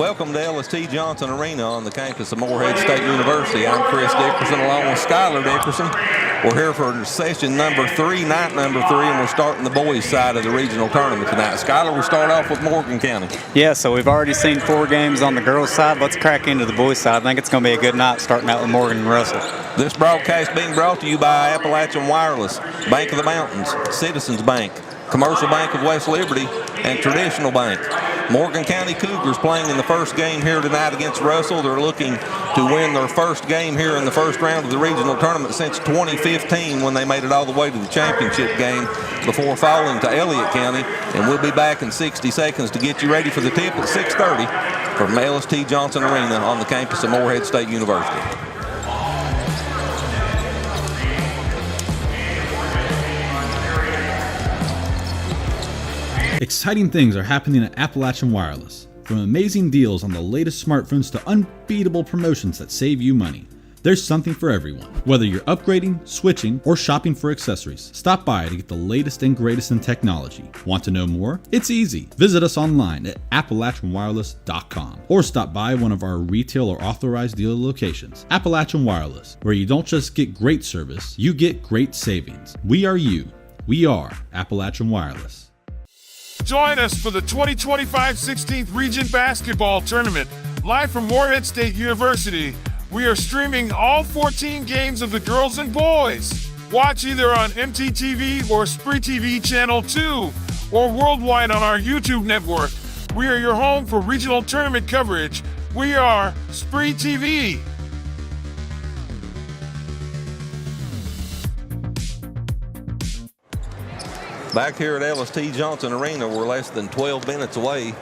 Welcome to LST Johnson Arena on the campus of Morehead State University. I'm Chris Dickerson along with Skylar Dickerson. We're here for session number 3, night number 3, and we're starting the boys' side of the regional tournament tonight. Skylar, we start off with Morgan County. Yeah, so we've already seen 4 games on the girls' side. Let's crack into the boys' side. I think it's going to be a good night starting out with Morgan and Russell. This broadcast being brought to you by Appalachian Wireless, Bank of the Mountains, Citizens Bank, Commercial Bank of West Liberty, and Traditional Bank. Morgan County Cougars playing in the first game here tonight against Russell. They're looking to win their first game here in the first round of the regional tournament since 2015 when they made it all the way to the championship game before falling to Elliott County. And we'll be back in 60 seconds to get you ready for the tip at 6:30 from LST Johnson Arena on the campus of Morehead State University. Exciting things are happening at Appalachian Wireless. From amazing deals on the latest smartphones to unbeatable promotions that save you money. There's something for everyone. Whether you're upgrading, switching, or shopping for accessories, stop by to get the latest and greatest in technology. Want to know more? It's easy. Visit us online at AppalachianWireless.com or stop by one of our retail or authorized dealer locations. Appalachian Wireless, where you don't just get great service, you get great savings. We are you. We are Appalachian Wireless. Join us for the 2025 16th Region Basketball Tournament, live from Morehead State University. We are streaming all 14 games of the girls and boys. Watch either on MTTV or SpreeTV Channel 2, or worldwide on our YouTube network. We are your home for regional tournament coverage. We are SpreeTV. Back here at LST Johnson Arena, we're less than 12 minutes away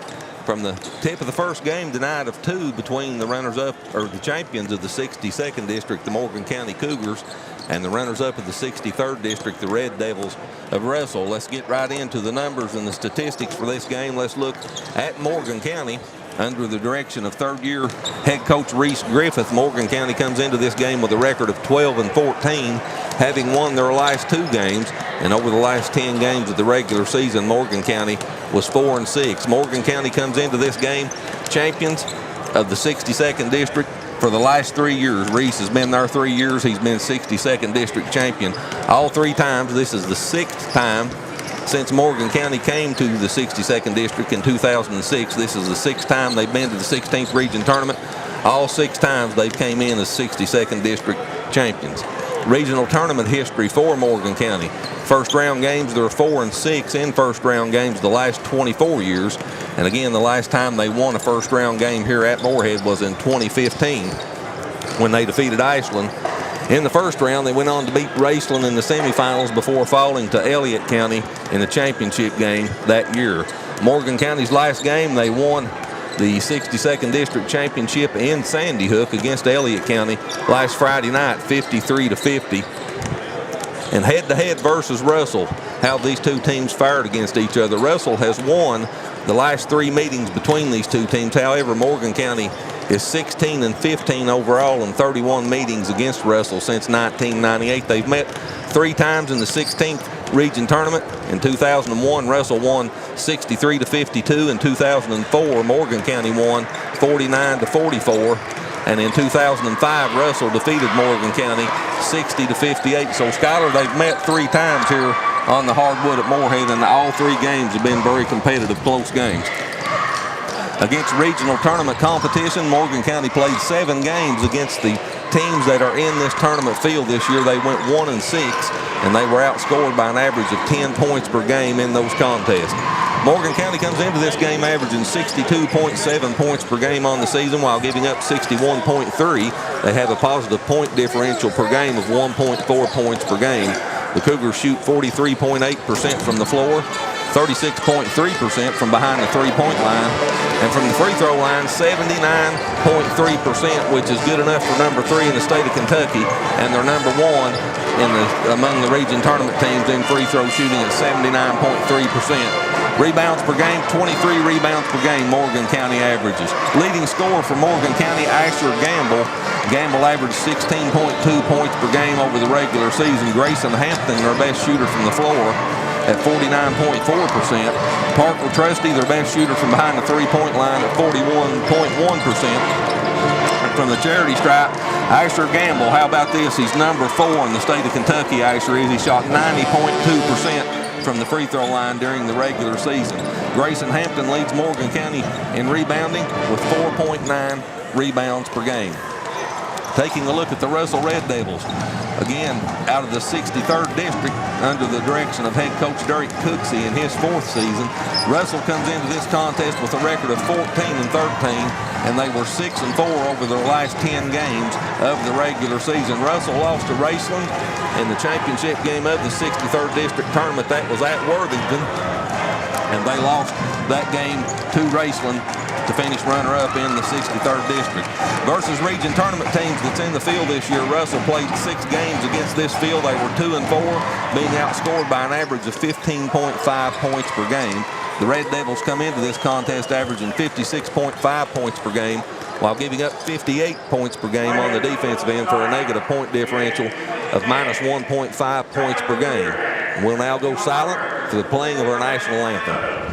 from the tip of the first game tonight of 2 between the runners-up, or the champions of the 62nd District, the Morgan County Cougars, and the runners-up of the 63rd District, the Red Devils of Russell. Let's get right into the numbers and the statistics for this game. Let's look at Morgan County. Under the direction of third-year head coach Reese Griffith, Morgan County comes into this game with a record of 12-14, having won their last 2 games. And over the last 10 games of the regular season, Morgan County was 4-6. Morgan County comes into this game champions of the 62nd District for the last 3 years. Reese has been there 3 years. He's been 62nd District champion all 3 times. This is the 6th time since Morgan County came to the 62nd District in 2006. This is the 6th time they've been to the 16th Region Tournament. All 6 times they've came in as 62nd District champions. Regional tournament history for Morgan County. First round games, they're 4-6 in first round games the last 24 years. And again, the last time they won a first round game here at Morehead was in 2015 when they defeated Ashland. In the first round, they went on to beat Raceland in the semifinals before falling to Elliott County in the championship game that year. Morgan County's last game, they won the 62nd District Championship in Sandy Hook against Elliott County last Friday night, 53-50. And head-to-head versus Russell, how these 2 teams fared against each other. Russell has won the last 3 meetings between these 2 teams. However, Morgan County is 16-15 overall in 31 meetings against Russell since 1998. They've met 3 times in the 16th Region Tournament. In 2001, Russell won 63-52. In 2004, Morgan County won 49-44. And in 2005, Russell defeated Morgan County 60-58. So, Skylar, they've met 3 times here on the hardwood at Morehead, and all 3 games have been very competitive, close games. Against regional tournament competition, Morgan County played 7 games against the teams that are in this tournament field this year. They went 1-6, and they were outscored by an average of 10 points per game in those contests. Morgan County comes into this game averaging 62.7 points per game on the season while giving up 61.3. They have a positive point differential per game of 1.4 points per game. The Cougars shoot 43.8% from the floor, 36.3% from behind the three-point line, and from the free throw line, 79.3%, which is good enough for number 3 in the state of Kentucky, and they're number 1 among the region tournament teams in free throw shooting at 79.3%. Rebounds per game, 23 rebounds per game Morgan County averages. Leading scorer for Morgan County, Asher Gamble. Gamble averaged 16.2 points per game over the regular season. Grayson Hampton, their best shooter from the floor, at 49.4%. Parker Trusty, their best shooter from behind the three-point line at 41.1%. From the charity stripe, Asher Gamble, how about this? He's number 4 in the state of Kentucky, Asher is. He shot 90.2% from the free throw line during the regular season. Grayson Hampton leads Morgan County in rebounding with 4.9 rebounds per game. Taking a look at the Russell Red Devils, again, out of the 63rd district under the direction of head coach Derek Cooksey in his 4th season. Russell comes into this contest with a record of 14-13, and they were 6-4 over their last 10 games of the regular season. Russell lost to Raceland in the championship game of the 63rd district tournament. That was at Worthington, and they lost that game to Raceland to finish runner-up in the 63rd district. Versus region tournament teams that's in the field this year, Russell played 6 games against this field. They were 2-4, being outscored by an average of 15.5 points per game. The Red Devils come into this contest averaging 56.5 points per game, while giving up 58 points per game on the defensive end for a negative point differential of minus 1.5 points per game. We'll now go silent for the playing of our national anthem.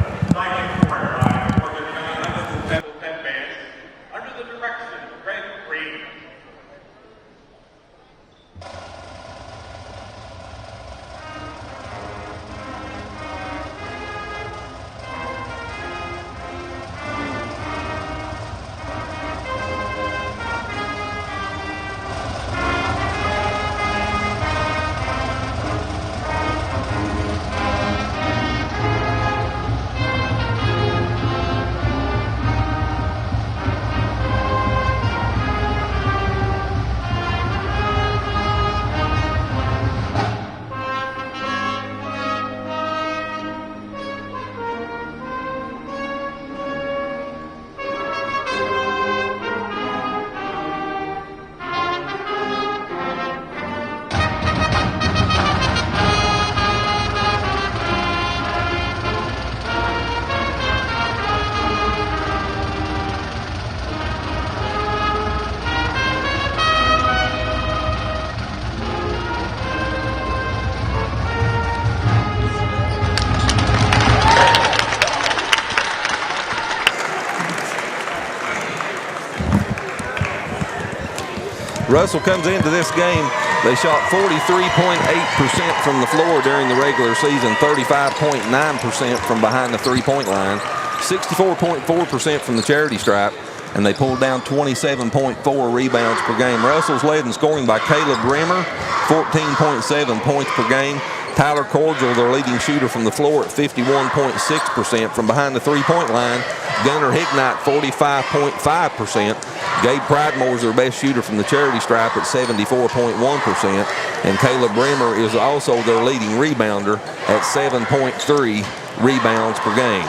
Russell comes into this game. They shot 43.8% from the floor during the regular season, 35.9% from behind the three-point line, 64.4% from the charity stripe, and they pulled down 27.4 rebounds per game. Russell's led in scoring by Caleb Rimmer, 14.7 points per game. Tyler Cordial, their leading shooter from the floor at 51.6% from behind the three-point line. Gunnar Hignott, 45.5%. Gabe Pridemore is their best shooter from the charity stripe at 74.1%. And Caleb Rimmer is also their leading rebounder at 7.3 rebounds per game.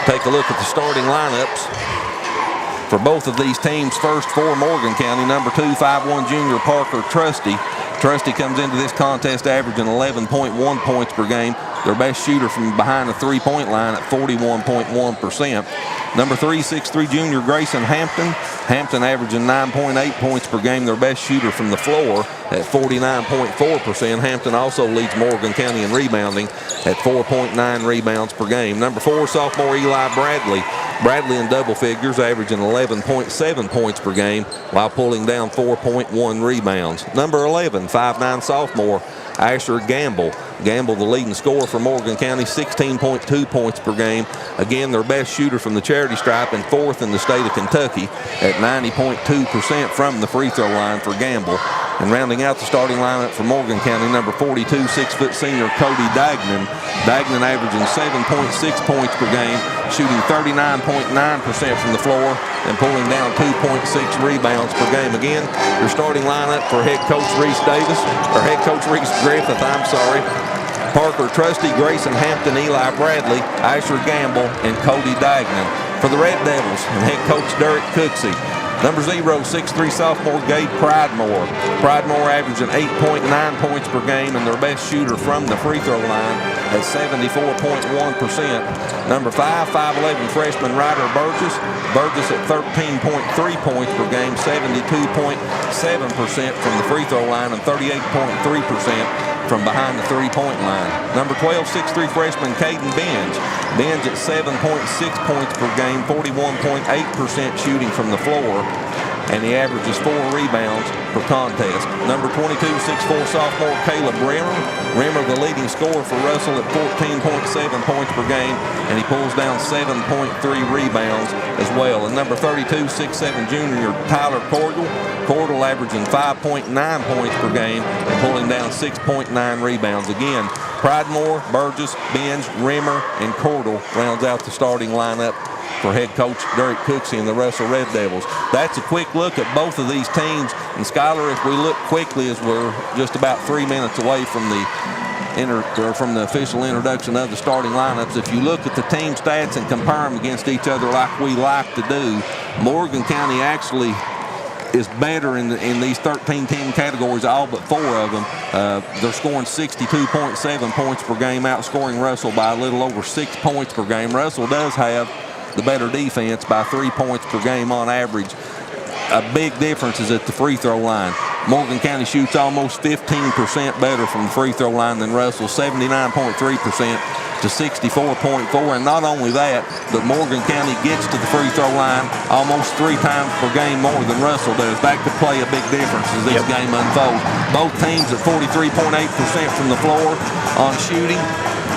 Take a look at the starting lineups for both of these teams. First for Morgan County, number 2, 5'1" junior Parker Trusty. Trusty comes into this contest averaging 11.1 points per game. Their best shooter from behind the three-point line at 41.1%. Number 3, 6'3" junior Grayson Hampton. Hampton averaging 9.8 points per game. Their best shooter from the floor at 49.4%. Hampton also leads Morgan County in rebounding at 4.9 rebounds per game. Number 4, sophomore Eli Bradley. Bradley in double figures, averaging 11.7 points per game while pulling down 4.1 rebounds. Number 11, 5'9" sophomore Asher Gamble. Gamble, the leading scorer for Morgan County, 16.2 points per game. Again, their best shooter from the charity stripe and 4th in the state of Kentucky at 90.2% from the free throw line for Gamble. And rounding out the starting lineup for Morgan County, number 42, 6-foot senior Cody Dagnan. Dagnan averaging 7.6 points per game, shooting 39.9% from the floor and pulling down 2.6 rebounds per game. Again, your starting lineup for head coach Reese Griffith, Parker Trusty, Grayson Hampton, Eli Bradley, Asher Gamble, and Cody Dagnan. For the Red Devils and head coach Derek Cooksey, number 0, 6'3" sophomore Gabe Pridemore. Pridemore averaging 8.9 points per game and their best shooter from the free throw line at 74.1%. Number 5, 5'11" freshman Ryder Burgess. Burgess at 13.3 points per game, 72.7% from the free throw line and 38.3% from behind the three-point line. Number 12, 6'3" freshman Caden Benj. Benj at 7.6 points per game, 41.8% shooting from the floor, and he averages 4 rebounds per contest. Number 22, 6'4" sophomore Caleb Rimmer. Rimmer, the leading scorer for Russell at 14.7 points per game, and he pulls down 7.3 rebounds as well. And number 32, 6'7" junior Tyler Cordell. Cordell averaging 5.9 points per game and pulling down 6.9 rebounds. Again, Pridemore, Burgess, Benj, Rimmer, and Cordell rounds out the starting lineup for head coach Derek Cooksey and the Russell Red Devils. That's a quick look at both of these teams. And Skylar, if we look quickly, as we're just about 3 minutes away from the official introduction of the starting lineups, if you look at the team stats and compare them against each other like we like to do, Morgan County actually is better in these 13-team categories, all but 4 of them. They're scoring 62.7 points per game, outscoring Russell by a little over 6 points per game. Russell does have the better defense by 3 points per game on average. A big difference is at the free throw line. Morgan County shoots almost 15% better from the free throw line than Russell, 79.3% to 64.4. And not only that, but Morgan County gets to the free throw line almost 3 times per game more than Russell does. That could play a big difference as this game unfolds. Both teams at 43.8% from the floor on shooting.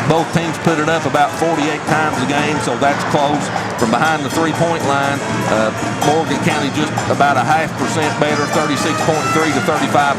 Both teams put it up about 48 times a game, so that's close. From behind the three-point line, Morgan County just about a 0.5% better, 36.3 to 35.9.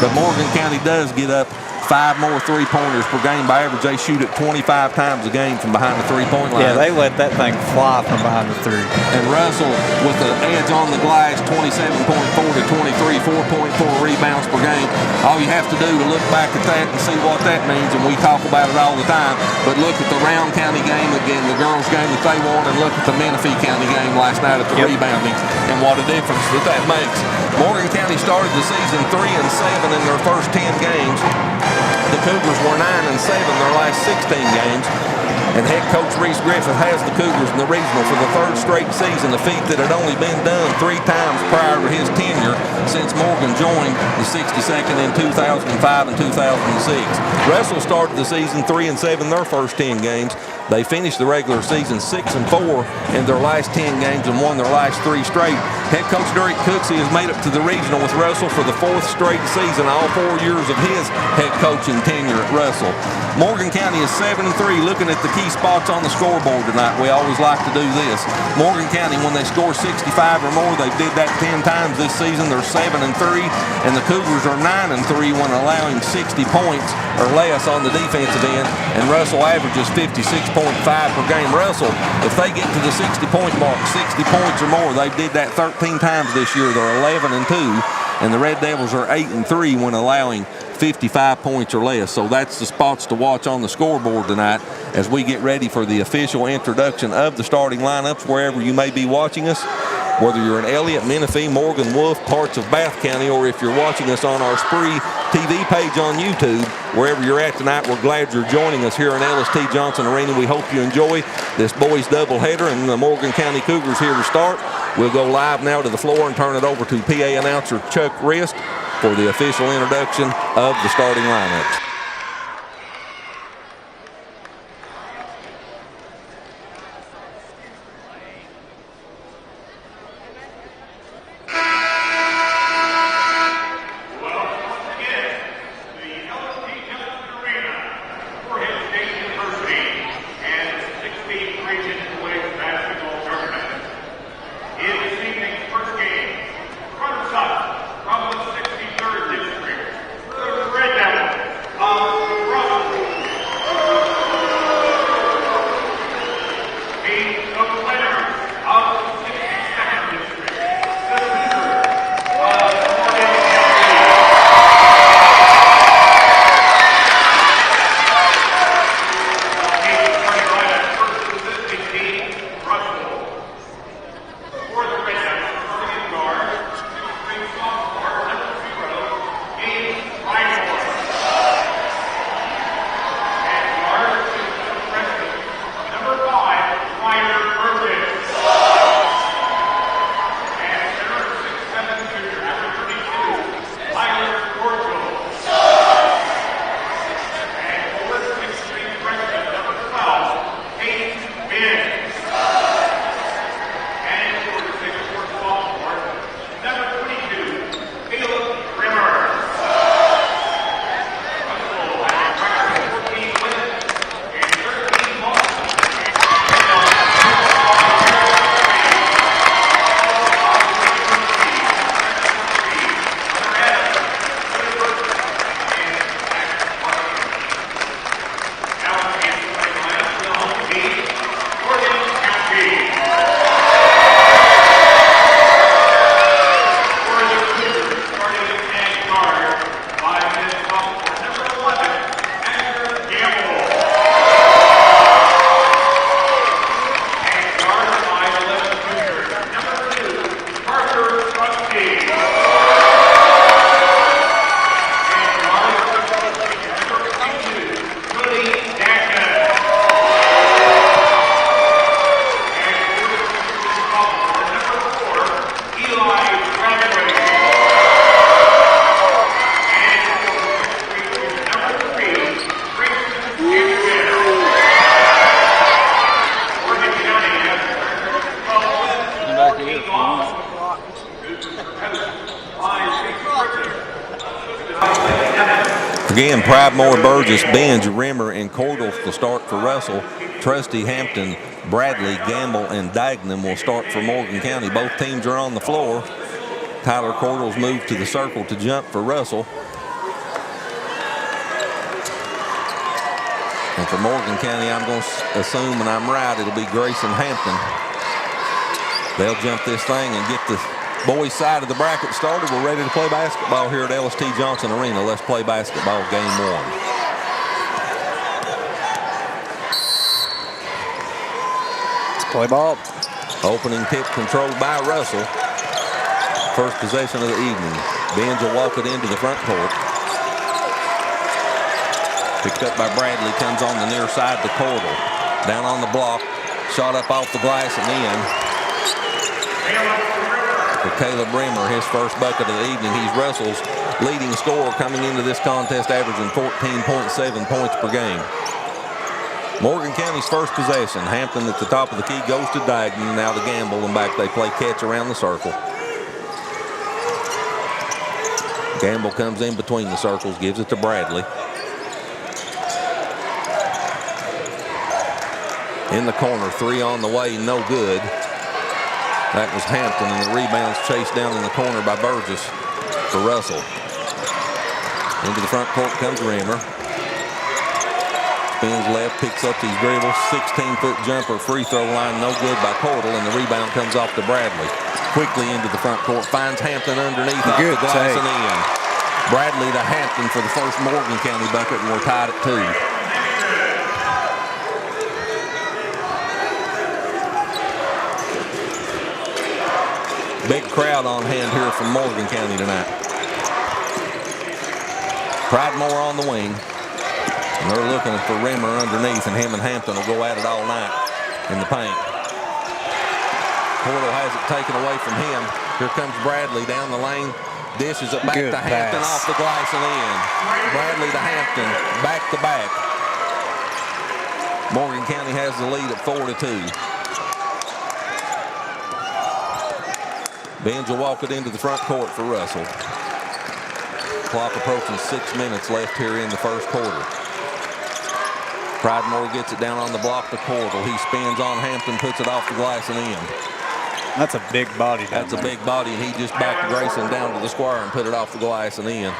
But Morgan County does get up 5 more three-pointers per game. By average, they shoot it 25 times a game from behind the three-point line. Yeah, they let that thing fly from behind the three. And Russell, with the edge on the glass, 27.4 to 23, 4.4 rebounds per game. All you have to do to look back at that and see what that means, and we talk about it all the time, but look at the Round County game again, the girls' game that they won, and look at the Menifee County game last night at the rebounding, and what a difference that makes. Morgan County started the season 3-7 in their first 10 games. The Cougars were 9-7 their last 16 games. And head coach Reese Griffith has the Cougars in the regional for the 3rd straight season, a feat that had only been done 3 times prior to his tenure since Morgan joined the 62nd in 2005 and 2006. Russell started the season 3-7 their first 10 games. They finished the regular season 6-4 in their last 10 games and won their last 3 straight. Head coach Derek Cooksey has made it to the regional with Russell for the 4th straight season, all 4 years of his head coaching tenure at Russell. Morgan County is 7-3. Looking at the key spots on the scoreboard tonight, we always like to do this. Morgan County, when they score 65 or more, they did that 10 times this season. They're 7-3, and the Cougars are 9-3 when allowing 60 points or less on the defensive end, and Russell averages 56.5 per game. Russell, if they get to the 60-point mark, 60 points or more, they did that 13 times this year. They're 11-2, and the Red Devils are 8-3 when allowing 55 points or less. So that's the spots to watch on the scoreboard tonight as we get ready for the official introduction of the starting lineups wherever you may be watching us, whether you're in Elliott, Menifee, Morgan, Wolf, parts of Bath County, or if you're watching us on our SpreeTV page on YouTube. Wherever you're at tonight, we're glad you're joining us here in Ellis T. Johnson Arena. We hope you enjoy this boys doubleheader, and the Morgan County Cougars here to start. We'll go live now to the floor and turn it over to PA announcer Chuck Rist for the official introduction of the starting lineups. From the 63rd District, the Red Devils Again, Pridemore, Burgess, Benj, Rimmer, and Cordell will start for Russell. Trusty, Hampton, Bradley, Gamble, and Dagenham will start for Morgan County. Both teams are on the floor. Tyler Cordell's moved to the circle to jump for Russell. And for Morgan County, I'm going to assume, and I'm right, it'll be Grayson Hampton. They'll jump this thing and get the boys' side of the bracket started. We're ready to play basketball here at LST Johnson Arena. Let's play basketball game one. Let's play ball. Opening tip controlled by Russell. First possession of the evening. Benj will walk it into the front court. Picked up by Bradley, comes on the near side to Cordell. Down on the block, shot up off the glass and in. For Caleb Rimmer, his first bucket of the evening. He's Russell's leading scorer coming into this contest, averaging 14.7 points per game. Morgan County's first possession. Hampton at the top of the key goes to Dagenham, now to Gamble, and back they play catch around the circle. Gamble comes in between the circles, gives it to Bradley. In the corner, three on the way, no good. That was Hampton, and the rebound's chased down in the corner by Burgess for Russell. Into the front court comes Rimmer. Spins left, picks up these dribbles. 16-foot jumper, free throw line, no good by Cordell, and the rebound comes off to Bradley. Quickly into the front court, finds Hampton underneath, off the glass and in. Bradley to Hampton for the first Morgan County bucket, and we're tied at 2. Big crowd on hand here from Morgan County tonight. Pridemore on the wing. And they're looking for Rimmer underneath, and him and Hampton will go at it all night in the paint. Cordell has it taken away from him. Here comes Bradley down the lane. Dishes it back to Hampton off the glass and in. Bradley to Hampton, back to back. Morgan County has the lead at 4-2. Benj will walk it into the front court for Russell. Clock approaching 6 minutes left here in the first quarter. Pridemore gets it down on the block to Cordell. He spins on Hampton, puts it off the glass and in. That's a big body down there. That's a big body, and he just backed Grayson down to the square and put it off the glass and in.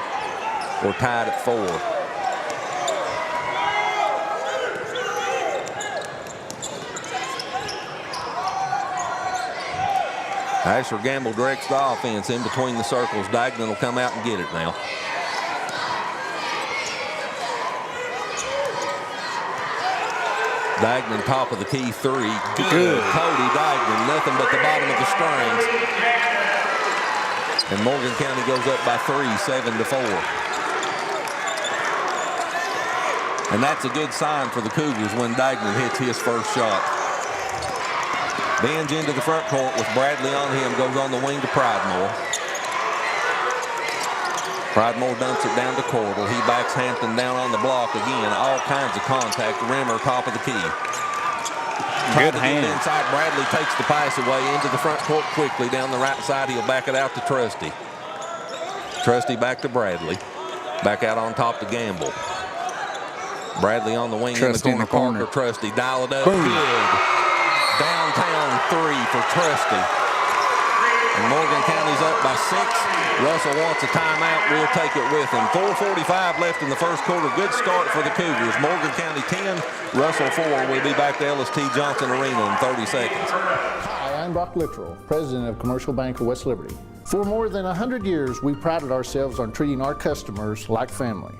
We're tied at 4. Asher Gamble directs the offense in between the circles. Dagenham will come out and get it now. Dagenham top of the key three. Good. Cody Dagenham, nothing but the bottom of the strings. And Morgan County goes up by 3, 7-4. And that's a good sign for the Cougars when Dagenham hits his first shot. Benj into the front court with Bradley on him, goes on the wing to Pridemore. Pridemore dumps it down to Cordell. He backs Hampton down on the block again. All kinds of contact. Rimmer top of the key. Good hand. Inside, Bradley takes the pass away into the front court quickly. Down the right side, he'll back it out to Trusty. Trusty back to Bradley. Back out on top to Gamble. Bradley on the wing Trusty in the corner. Trusty dial it up. Boom. Good. Downtown 3 for Trusty. And Morgan County's up by 6. Russell wants a timeout. We'll take it with him. 4:45 left in the first quarter. Good start for the Cougars. Morgan County 10, Russell 4. We'll be back to LST Johnson Arena in 30 seconds. Hi, I'm Brock Littrell, President of Commercial Bank of West Liberty. For more than 100 years, we prided ourselves on treating our customers like family.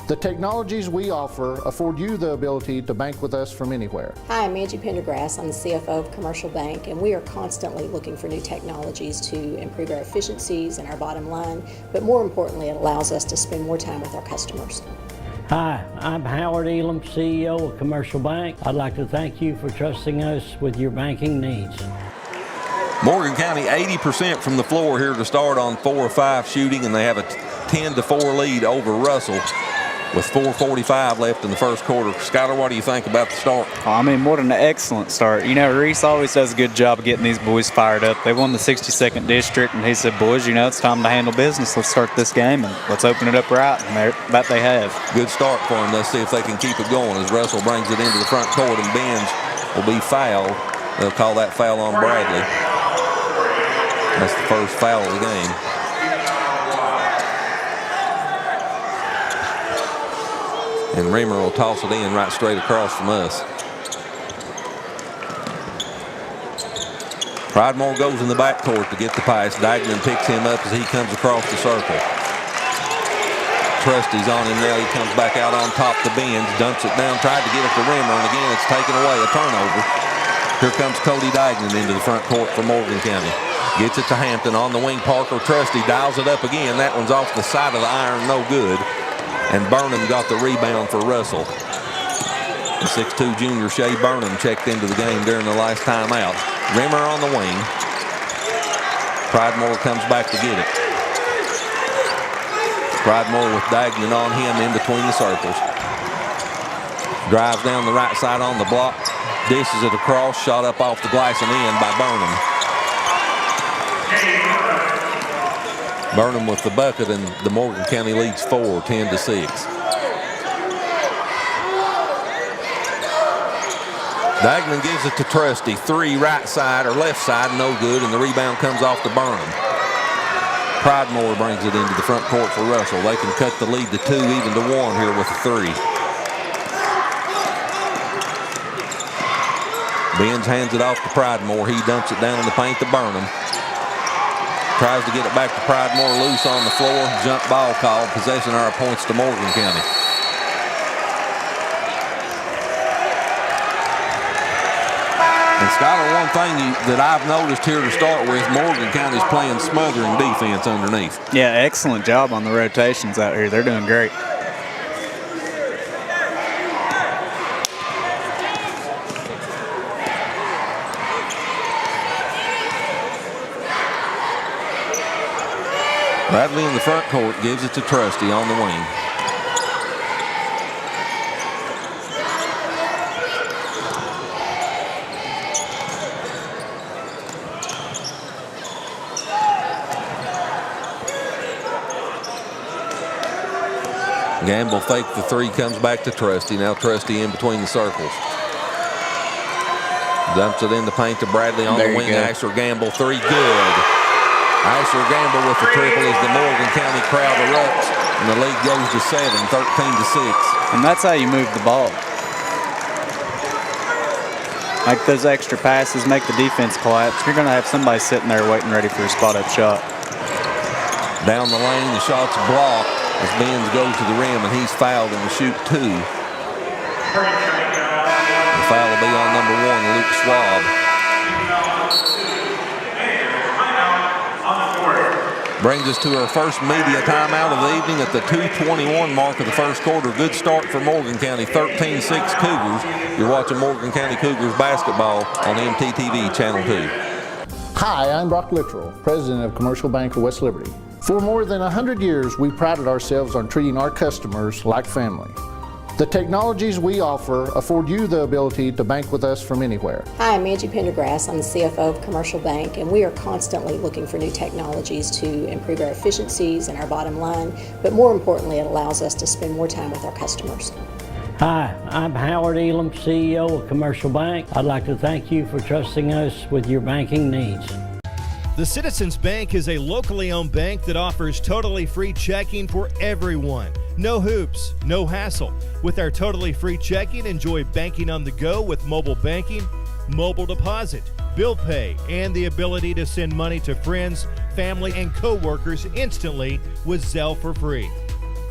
The technologies we offer afford you the ability to bank with us from anywhere. Hi, I'm Angie Pendergrass. I'm the CFO of Commercial Bank, and we are constantly looking for new technologies to improve our efficiencies and our bottom line, but more importantly, it allows us to spend more time with our customers. Hi, I'm Howard Elam, CEO of Commercial Bank. I'd like to thank you for trusting us with your banking needs. Morgan County 80% from the floor here to start on 4 of 5 shooting, and they have a 10-4 lead over Russell. with 4:45 left in the first quarter. Skylar, what do you think about the start? Oh, I mean, what an excellent start. You know, Reese always does a good job of getting these boys fired up. They won the 62nd district, and he said, boys, you know, it's time to handle business. Let's start this game, and let's open it up right, and that they have. Good start for them. Let's see if they can keep it going as Russell brings it into the front court, and Benz will be fouled. They'll call that foul on Bradley. That's the first foul of the game. And Reamer will toss it in right straight across from us. Pridemore goes in the backcourt to get the pass. Dagnan picks him up as he comes across the circle. Trusty's on him now. He comes back out on top to Benz, dumps it down, tried to get it to Reamer, and again it's taken away, a turnover. Here comes Cody Dagnan into the front court for Morgan County. Gets it to Hampton on the wing. Parker Trusty dials it up again. That one's off the side of the iron, no good. And Burnham got the rebound for Russell. The 6'2 junior Shea Burnham checked into the game during the last timeout. Rimmer on the wing. Pridemore comes back to get it. Pridemore with Dagnan on him in between the circles. Drives down the right side on the block. Dishes it across. Shot up off the glass and in by Burnham. Burnham with the bucket, and the Morgan County leads 4, 10-6. Dagnan gives it to Trusty. 3 right side or left side, no good, and the rebound comes off to Burnham. Pridemore brings it into the front court for Russell. They can cut the lead to 2, even to 1 here with a 3. Benz hands it off to Pridemore. He dumps it down in the paint to Burnham. Tries to get it back to Pridemore, loose on the floor. Jump ball called. Possession arrow points to Morgan County. And Skylar, one thing that I've noticed here to start with, Morgan County's playing smothering defense underneath. Yeah, excellent job on the rotations out here. They're doing great. Bradley in the front court gives it to Trusty on the wing. Gamble faked the 3, comes back to Trusty. Now Trusty in between the circles. Dumps it in the paint to Bradley on the wing. Asher Gamble, 3, good. Asher Gamble with the triple as the Morgan County crowd erupts, and the lead goes to 7, 13-6. And that's how you move the ball. Make those extra passes, make the defense collapse. You're going to have somebody sitting there waiting ready for a spot-up shot. Down the lane, the shot's blocked as Benz goes to the rim, and he's fouled and will shoot 2. The foul will be on number 1, Luke Schwab. Brings us to our first media timeout of the evening at the 2:21 mark of the first quarter. Good start for Morgan County, 13-6 Cougars. You're watching Morgan County Cougars basketball on MTTV Channel 2. Hi, I'm Brock Littrell, President of Commercial Bank of West Liberty. For more than 100 years, we prided ourselves on treating our customers like family. The technologies we offer afford you the ability to bank with us from anywhere. Hi, I'm Angie Pendergrass. I'm the CFO of Commercial Bank, and we are constantly looking for new technologies to improve our efficiencies and our bottom line, but more importantly, it allows us to spend more time with our customers. Hi, I'm Howard Elam, CEO of Commercial Bank. I'd like to thank you for trusting us with your banking needs. The Citizens Bank is a locally owned bank that offers totally free checking for everyone. No hoops, no hassle. With our totally free checking, enjoy banking on the go with mobile banking, mobile deposit, bill pay, and the ability to send money to friends, family, and co-workers instantly with Zelle for free.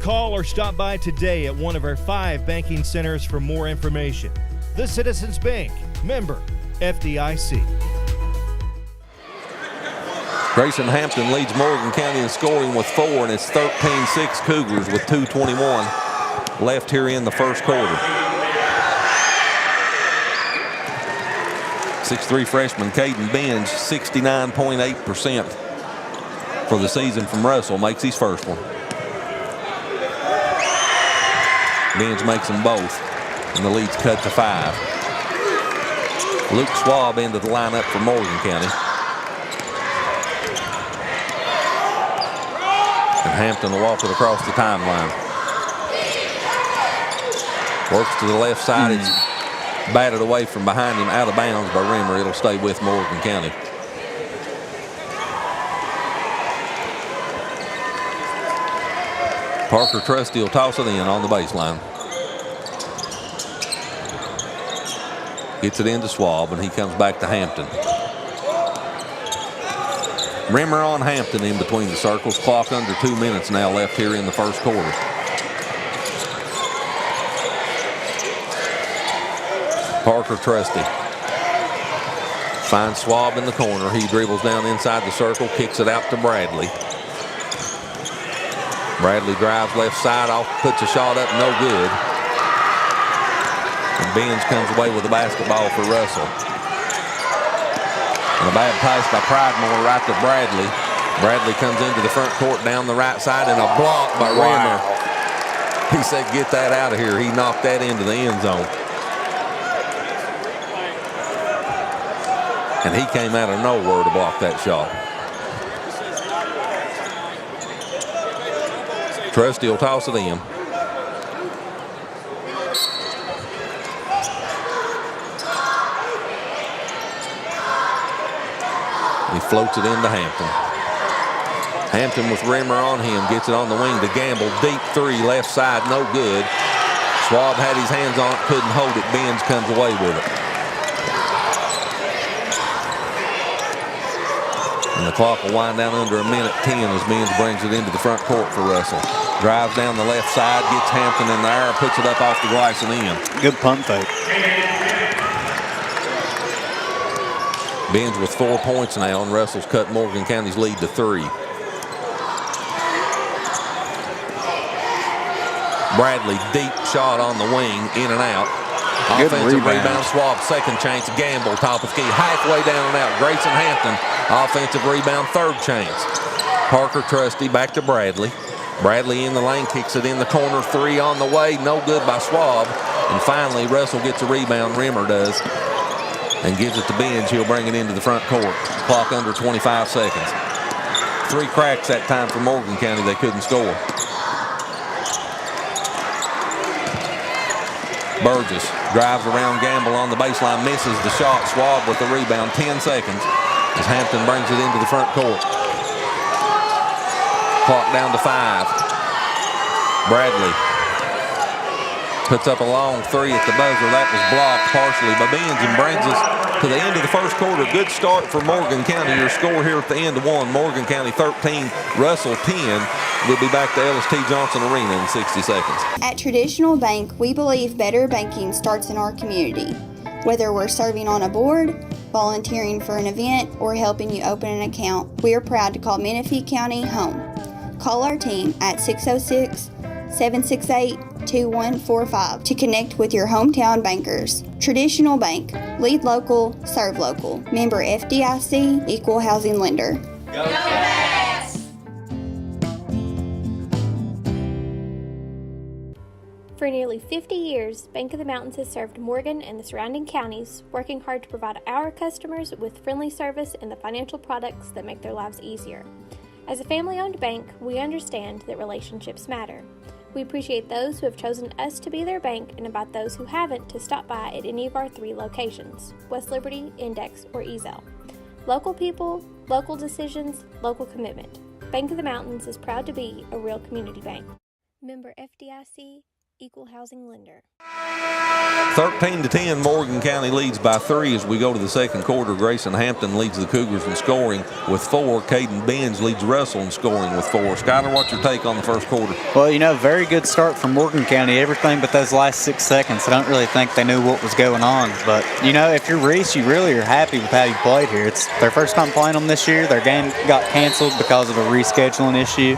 Call or stop by today at one of our 5 banking centers for more information. The Citizens Bank, member FDIC. Grayson Hampton leads Morgan County in scoring with 4, and it's 13-6 Cougars with 2:21 left here in the first quarter. 6'3 freshman Caden Benz, 69.8% for the season from Russell, makes his first one. Benz makes them both, and the lead's cut to 5. Luke Schwab into the lineup for Morgan County. And Hampton will walk it across the timeline. Works to the left side. It's batted away from behind him, out of bounds by Rimmer. It'll stay with Morgan County. Parker Trusty will toss it in on the baseline. Gets it into Schwab, and he comes back to Hampton. Rimmer on Hampton in between the circles. Clock under 2 minutes now left here in the first quarter. Parker Trusty finds Schwab in the corner. He dribbles down inside the circle, kicks it out to Bradley. Bradley drives left side off, puts a shot up, no good. And Benz comes away with the basketball for Russell. And a bad pass by Pridemore right to Bradley. Bradley comes into the front court down the right side, and a block by Rimmer. He said, get that out of here. He knocked that into the end zone. And he came out of nowhere to block that shot. Trusty will toss it in. He floats it into Hampton. Hampton with Rimmer on him, gets it on the wing to Gamble. Deep three, left side, no good. Schwab had his hands on it, couldn't hold it. Benz comes away with it. And the clock will wind down under 1:10 as Benz brings it into the front court for Russell. Drives down the left side, gets Hampton in the air, puts it up off the glass and in. Good pump fake. Benz with 4 points now, and Russell's cut Morgan County's lead to 3. Bradley, deep shot on the wing, in and out. Good Offensive rebound, Schwab, second chance. Gamble, top of key, halfway down and out. Grayson Hampton, offensive rebound, third chance. Parker Trusty back to Bradley. Bradley in the lane, kicks it in the corner, 3 on the way, no good by Schwab. And finally, Russell gets a rebound, Rimmer does, and gives it to Benz. He'll bring it into the front court. Clock under 25 seconds. 3 cracks that time for Morgan County. They couldn't score. Burgess drives around Gamble on the baseline, misses the shot. Schwab with the rebound, 10 seconds as Hampton brings it into the front court. Clock down to 5. Bradley puts up a long 3 at the buzzer. That was blocked partially by Benz and brings us to the end of the first quarter. Good start for Morgan County. Your score here at the end of 1, Morgan County 13, Russell 10. We'll be back to Ellis T. Johnson Arena in 60 seconds. At Traditional Bank, we believe better banking starts in our community. Whether we're serving on a board, volunteering for an event, or helping you open an account, we are proud to call Menifee County home. Call our team at 606-768-2145 to connect with your hometown bankers. Traditional Bank, lead local, serve local. Member FDIC, equal housing lender. Go Bass! For nearly 50 years, Bank of the Mountains has served Morgan and the surrounding counties, working hard to provide our customers with friendly service and the financial products that make their lives easier. As a family-owned bank, we understand that relationships matter. We appreciate those who have chosen us to be their bank and invite those who haven't to stop by at any of our 3 locations, West Liberty, Index, or Ezell. Local people, local decisions, local commitment. Bank of the Mountains is proud to be a real community bank. Member FDIC, equal housing lender. 13-10, Morgan County leads by 3 as we go to the second quarter. Grayson Hampton leads the Cougars in scoring with 4. Caden Benz leads Russell in scoring with 4. Skyler, what's your take on the first quarter? Well, very good start from Morgan County. Everything but those last 6 seconds. I don't really think they knew what was going on. But, if you're Reese, you really are happy with how you played here. It's their first time playing them this year. Their game got canceled because of a rescheduling issue.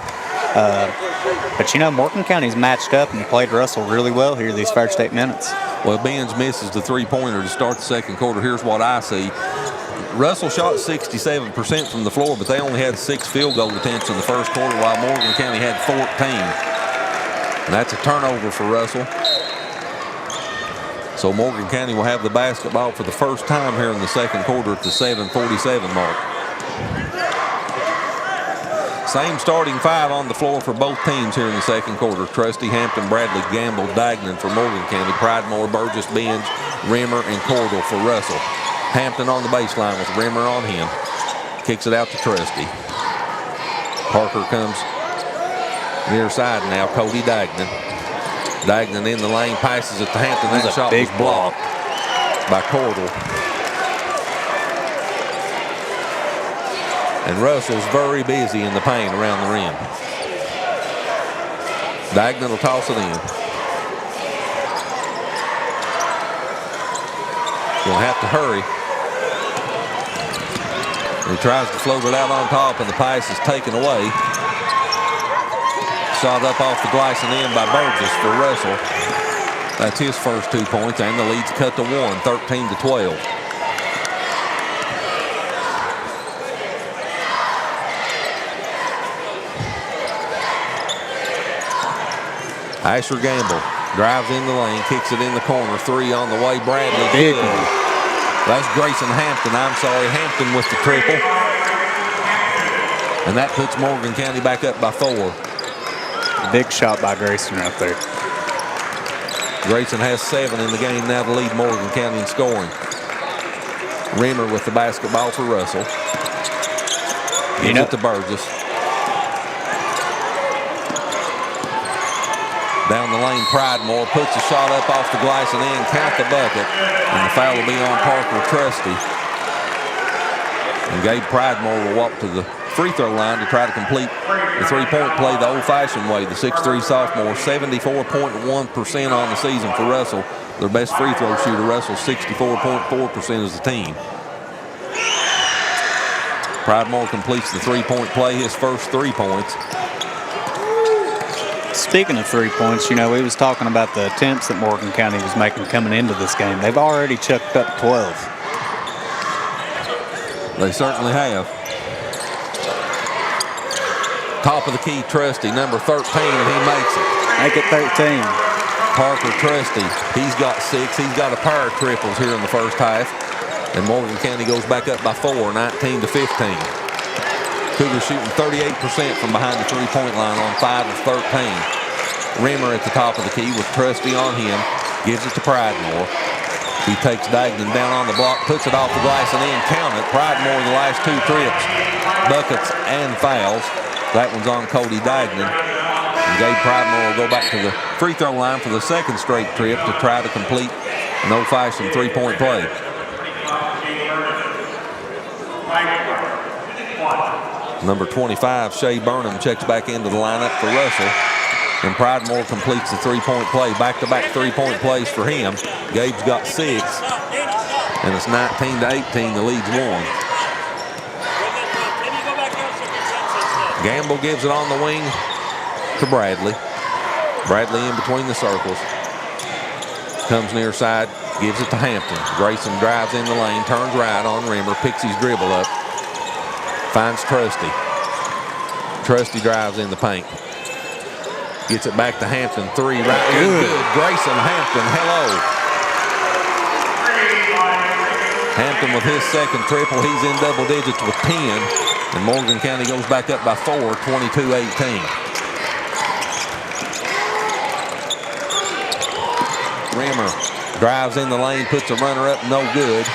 But Morgan County's matched up and played Russell really well here these first 8 minutes. Well, Benz misses the 3-pointer to start the second quarter. Here's what I see. Russell shot 67% from the floor, but they only had 6 field goal attempts in the first quarter, while Morgan County had 14. And that's a turnover for Russell. So Morgan County will have the basketball for the first time here in the second quarter at the 7:47 mark. Same starting five on the floor for both teams here in the second quarter. Trusty, Hampton, Bradley, Gamble, Dagnan for Morgan County. Pridemore, Burgess, Benj, Rimmer, and Cordell for Russell. Hampton on the baseline with Rimmer on him. Kicks it out to Trusty. Parker comes near side now. Cody Dagnan. Dagnan in the lane, passes it to Hampton. That shot was blocked by Cordell. And Russell's very busy in the paint around the rim. Dagnan will toss it in. Gonna have to hurry. He tries to float it out on top, and the pass is taken away. Shot up off the glass and in by Burgess for Russell. That's his first 2 points, and the lead's cut to 1, 13-12. Asher Gamble drives in the lane, kicks it in the corner. 3 on the way. Bradley. Big good. one. That's Grayson Hampton. Hampton with the triple. And that puts Morgan County back up by 4. Big shot by Grayson right there. Grayson has 7 in the game now to lead Morgan County in scoring. Rimmer with the basketball for Russell. Gives it to Burgess. Down the lane, Pridemore puts a shot up off the glass and in, count the bucket. And the foul will be on Parker Trusty. And Gabe Pridemore will walk to the free throw line to try to complete the three-point play the old-fashioned way. The 6'3 sophomore, 74.1% on the season for Russell. Their best free throw shooter, Russell, 64.4% as a team. Pridemore completes the three-point play, his first 3 points. Speaking of 3 points, we was talking about the attempts that Morgan County was making coming into this game. They've already chucked up 12. They certainly have. Top of the key, Trusty, number 13, and he makes it. Make it 13. Parker Trusty, he's got 6. He's got a pair of triples here in the first half. And Morgan County goes back up by 4, 19-15. Cougars shooting 38% from behind the three-point line on 5 of 13. Rimmer at the top of the key with Trusty on him. Gives it to Pridemore. He takes Dagnan down on the block, puts it off the glass and in. Count it. Pridemore the last 2 trips. Buckets and fouls. That one's on Cody Dagnan. And Gabe Pridemore will go back to the free throw line for the second straight trip to try to complete an old-fashioned three-point play. Number 25, Shea Burnham, checks back into the lineup for Russell. And Pridemore completes the three-point play. Back-to-back three-point plays for him. Gabe's got 6. And it's 19-18. The lead's 1. Gamble gives it on the wing to Bradley. Bradley in between the circles. Comes near side, gives it to Hampton. Grayson drives in the lane, turns right on Rimmer, picks his dribble up. Finds Trusty. Trusty drives in the paint. Gets it back to Hampton. 3 right. Good. Grayson Hampton. Hello. Hampton with his second triple. He's in double digits with 10. And Morgan County goes back up by 4, 22-18. Rimmer drives in the lane, puts a runner up, no good.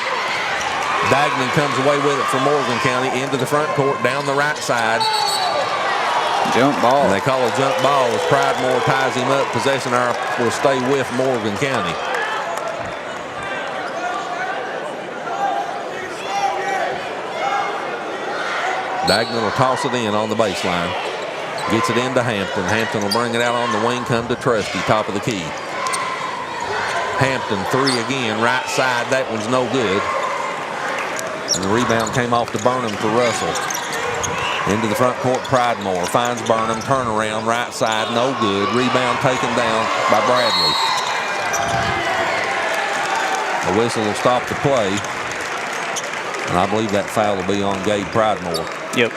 Dagnan comes away with it for Morgan County into the front court, down the right side. Jump ball. And they call a jump ball as Pridemore ties him up. Possession arrow will stay with Morgan County. Dagnan will toss it in on the baseline. Gets it into Hampton. Hampton will bring it out on the wing, come to Trusty, top of the key. Hampton, 3 again, right side. That one's no good. And the rebound came off to Burnham for Russell. Into the front court, Pridemore finds Burnham, turnaround, right side, no good. Rebound taken down by Bradley. The whistle will stop the play. And I believe that foul will be on Gabe Pridemore. Yep.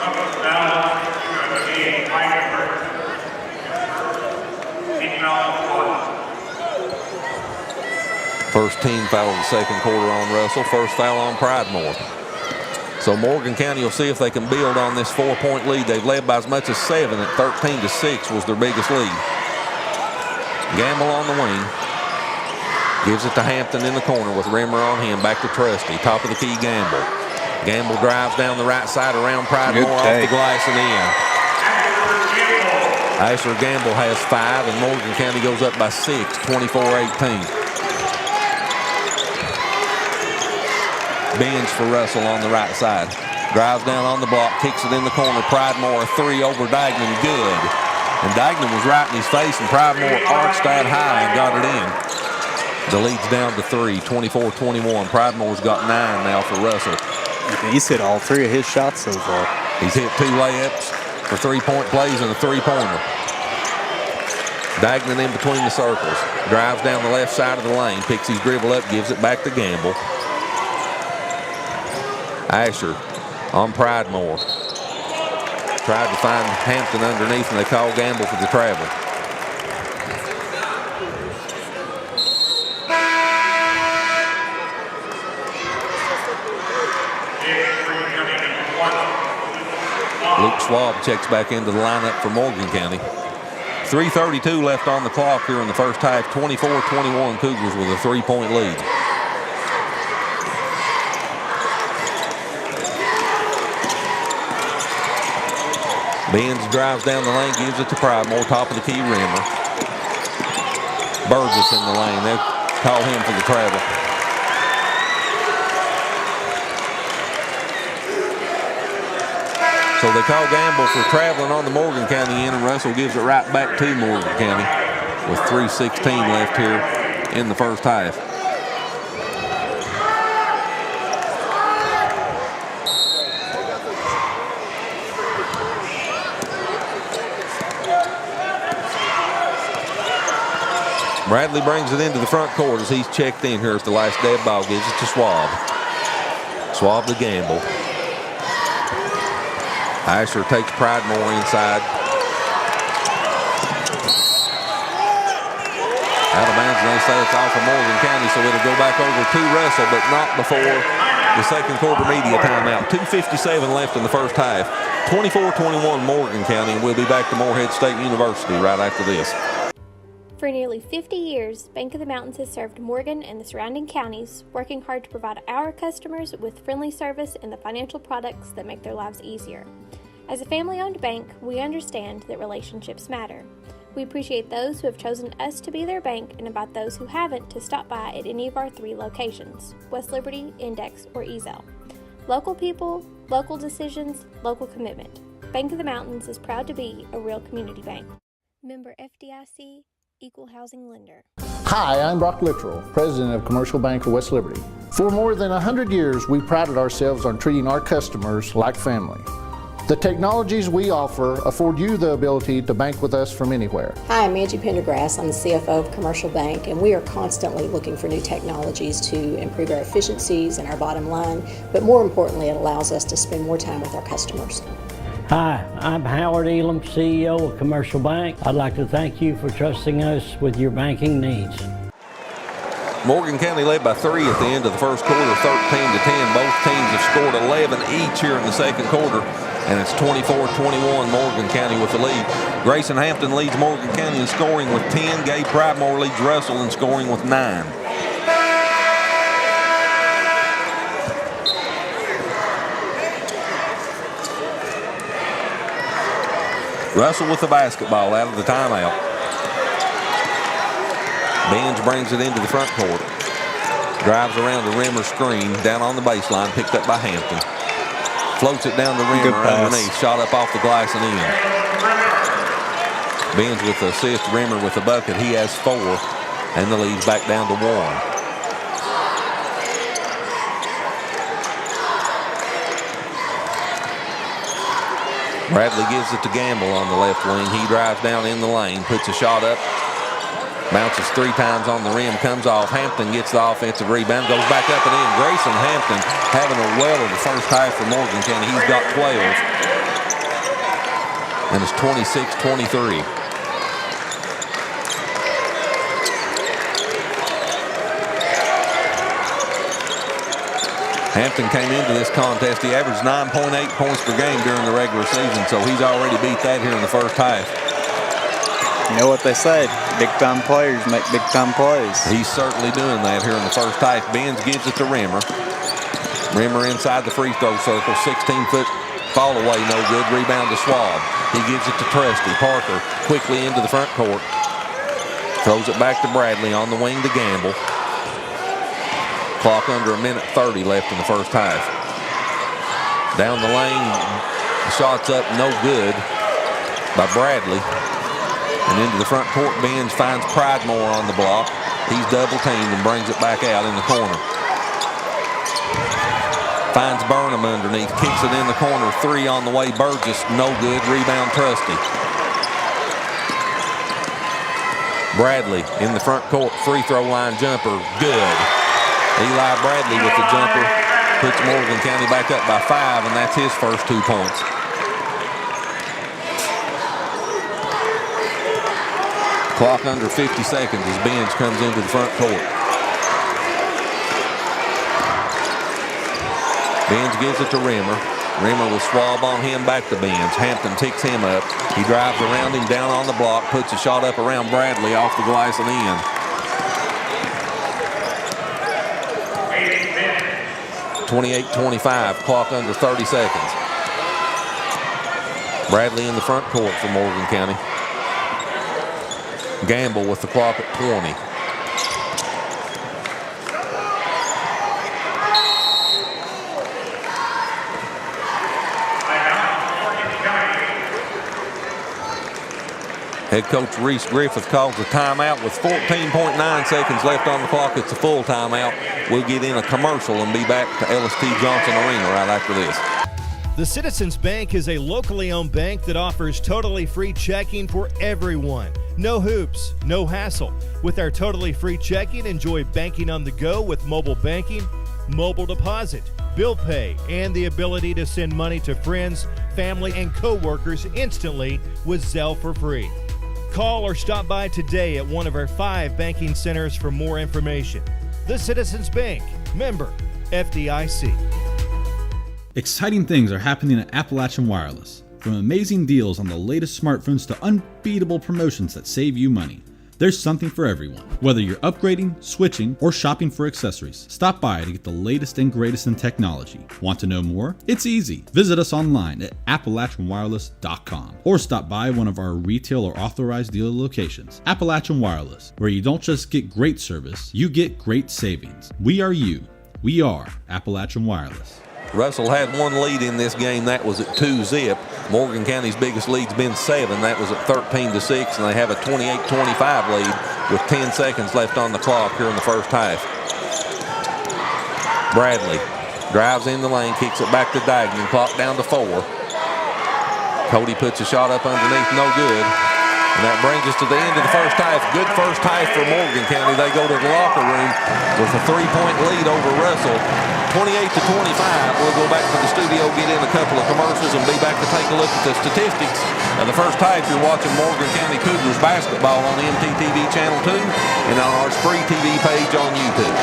First team foul of the second quarter on Russell. First foul on Pridemore. So Morgan County will see if they can build on this 4-point lead. They've led by as much as 7 at 13-6 was their biggest lead. Gamble on the wing. Gives it to Hampton in the corner with Rimmer on him. Back to Trusty. Top of the key, Gamble. Gamble drives down the right side around Pridemore off the glass and in. Asher Gamble has 5, and Morgan County goes up by 6, 24-18. Bench for Russell on the right side. Drives down on the block, kicks it in the corner. Pridemore, a 3 over Dagnan, good. And Dagnan was right in his face, and Pridemore arched that high and got it in. The lead's down to 3, 24-21. Pridemore's got 9 now for Russell. He's hit all 3 of his shots so far. He's hit 2 layups for 3-point plays and a 3-pointer. Dagnan in between the circles. Drives down the left side of the lane. Picks his dribble up, gives it back to Gamble. Asher on Pridemore. Tried to find Hampton underneath, and they call Gamble for the travel. Luke Schwab checks back into the lineup for Morgan County. 3:32 left on the clock here in the first half. 24-21 Cougars with a 3-point lead. Benz drives down the lane, gives it to Pridemore, top of the key, Rimmer. Burgess in the lane. They call him for the travel. So they call Gamble for traveling on the Morgan County end, and Russell gives it right back to Morgan County with 3:16 left here in the first half. Bradley brings it into the front court as he's checked in here as the last dead ball. Gives it to Schwab. Schwab to Gamble. Asher takes Pridemore inside. Out of bounds, and they say it's off of Morgan County, so it'll go back over to Russell, but not before the second quarter media timeout. 2:57 left in the first half. 24-21 Morgan County, and we'll be back to Morehead State University right after this. For nearly 50 years, Bank of the Mountains has served Morgan and the surrounding counties, working hard to provide our customers with friendly service and the financial products that make their lives easier. As a family-owned bank, we understand that relationships matter. We appreciate those who have chosen us to be their bank and invite those who haven't to stop by at any of our 3 locations, West Liberty, Index, or Ezel. Local people, local decisions, local commitment. Bank of the Mountains is proud to be a real community bank. Member FDIC, Equal Housing Lender. Hi, I'm Brock Littrell, President of Commercial Bank of West Liberty. For more than 100 years, we prided ourselves on treating our customers like family. The technologies we offer afford you the ability to bank with us from anywhere. Hi, I'm Angie Pendergrass. I'm the CFO of Commercial Bank, and we are constantly looking for new technologies to improve our efficiencies and our bottom line, but more importantly, it allows us to spend more time with our customers. Hi, I'm Howard Elam, CEO of Commercial Bank. I'd like to thank you for trusting us with your banking needs. Morgan County led by 3 at the end of the first quarter, 13-10. Both teams have scored 11 each here in the second quarter, and it's 24-21 Morgan County with the lead. Grayson Hampton leads Morgan County in scoring with 10. Gabe Pridemore leads Russell in scoring with 9. Russell with the basketball out of the timeout. Benj brings it into the front court. Drives around the Rimmer screen, down on the baseline, picked up by Hampton. Floats it down the Rimmer underneath, shot up off the glass and in. Benj with the assist, Rimmer with the bucket. He has 4, and the lead's back down to 1. Bradley gives it to Gamble on the left wing. He drives down in the lane, puts a shot up, bounces 3 times on the rim, comes off. Hampton gets the offensive rebound, goes back up and in. Grayson Hampton having a well of the first half for Morgan County. He's got 12, and it's 26-23. Hampton came into this contest. He averaged 9.8 points per game during the regular season, so he's already beat that here in the first half. You know what they say, big-time players make big-time plays. He's certainly doing that here in the first half. Benz gives it to Rimmer. Rimmer inside the free throw circle, 16-foot fall away, no good. Rebound to Schwab. He gives it to Trusty. Parker quickly into the front court. Throws it back to Bradley on the wing to Gamble. Clock under 1:30 left in the first half. Down the lane, the shot's up, no good by Bradley. And into the front court, Benz finds Pridemore on the block. He's double teamed and brings it back out in the corner. Finds Burnham underneath, kicks it in the corner. Three on the way, Burgess, no good. Rebound Trusty. Bradley in the front court, free throw line jumper, good. Eli Bradley with the jumper puts Morgan County back up by 5, and that's his first 2 points. Clock under 50 seconds as Benz comes into the front court. Benz gives it to Rimmer. Rimmer with Schwab on him, back to Benz. Hampton ticks him up. He drives around him, down on the block, puts a shot up around Bradley, off the glass and in. 28-25, clock under 30 seconds. Bradley in the front court for Morgan County. Gamble with the clock at 20. Head coach Reese Griffith calls a timeout with 14.9 seconds left on the clock. It's a full timeout. We'll get in a commercial and be back to LST Johnson Arena right after this. The Citizens Bank is a locally owned bank that offers totally free checking for everyone. No hoops, no hassle. With our totally free checking, enjoy banking on the go with mobile banking, mobile deposit, bill pay, and the ability to send money to friends, family, and co-workers instantly with Zelle for free. Call or stop by today at one of our 5 banking centers for more information. The Citizens Bank, member FDIC. Exciting things are happening at Appalachian Wireless. From amazing deals on the latest smartphones to unbeatable promotions that save you money. There's something for everyone. Whether you're upgrading, switching, or shopping for accessories, stop by to get the latest and greatest in technology. Want to know more? It's easy. Visit us online at AppalachianWireless.com or stop by one of our retail or authorized dealer locations. Appalachian Wireless, where you don't just get great service, you get great savings. We are you. We are Appalachian Wireless. Russell had one lead in this game. That was at 2-zip. Morgan County's biggest lead's been 7. That was at 13-6, and they have a 28-25 lead with 10 seconds left on the clock here in the first half. Bradley drives in the lane, kicks it back to Dagnan. Clock down to 4. Cody puts a shot up underneath, no good. And that brings us to the end of the first half. Good first half for Morgan County. They go to the locker room with a 3-point lead over Russell. 28-25. We'll go back to the studio, get in a couple of commercials, and be back to take a look at the statistics of the first half. You're watching Morgan County Cougars basketball on MTTV Channel 2 and on our SpreeTV page on YouTube.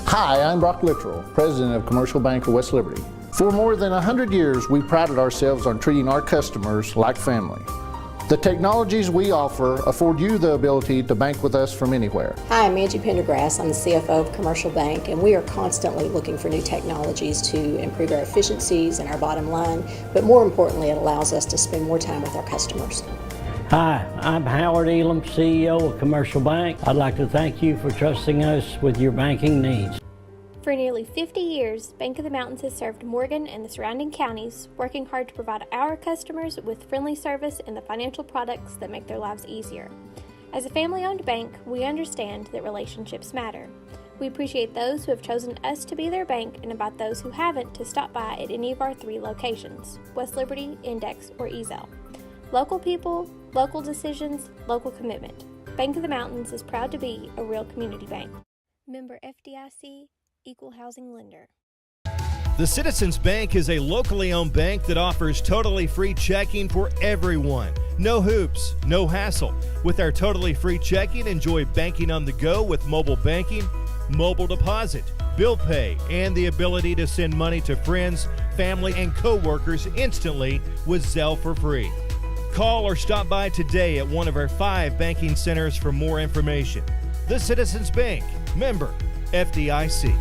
Hi, I'm Brock Littrell, President of Commercial Bank of West Liberty. For more than 100 years, we prided ourselves on treating our customers like family. The technologies we offer afford you the ability to bank with us from anywhere. Hi, I'm Angie Pendergrass. I'm the CFO of Commercial Bank, and we are constantly looking for new technologies to improve our efficiencies and our bottom line, but more importantly, it allows us to spend more time with our customers. Hi, I'm Howard Elam, CEO of Commercial Bank. I'd like to thank you for trusting us with your banking needs. For nearly 50 years, Bank of the Mountains has served Morgan and the surrounding counties, working hard to provide our customers with friendly service and the financial products that make their lives easier. As a family-owned bank, we understand that relationships matter. We appreciate those who have chosen us to be their bank and invite those who haven't to stop by at any of our 3 locations, West Liberty, Index, or Ezell. Local people, local decisions, local commitment. Bank of the Mountains is proud to be a real community bank. Member FDIC, Equal Housing Lender. The Citizens Bank is a locally owned bank that offers totally free checking for everyone. No hoops, no hassle. With our totally free checking, enjoy banking on the go with mobile banking, mobile deposit, bill pay, and the ability to send money to friends, family, and co-workers instantly with Zelle for free. Call or stop by today at one of our 5 banking centers for more information. The Citizens Bank, member FDIC.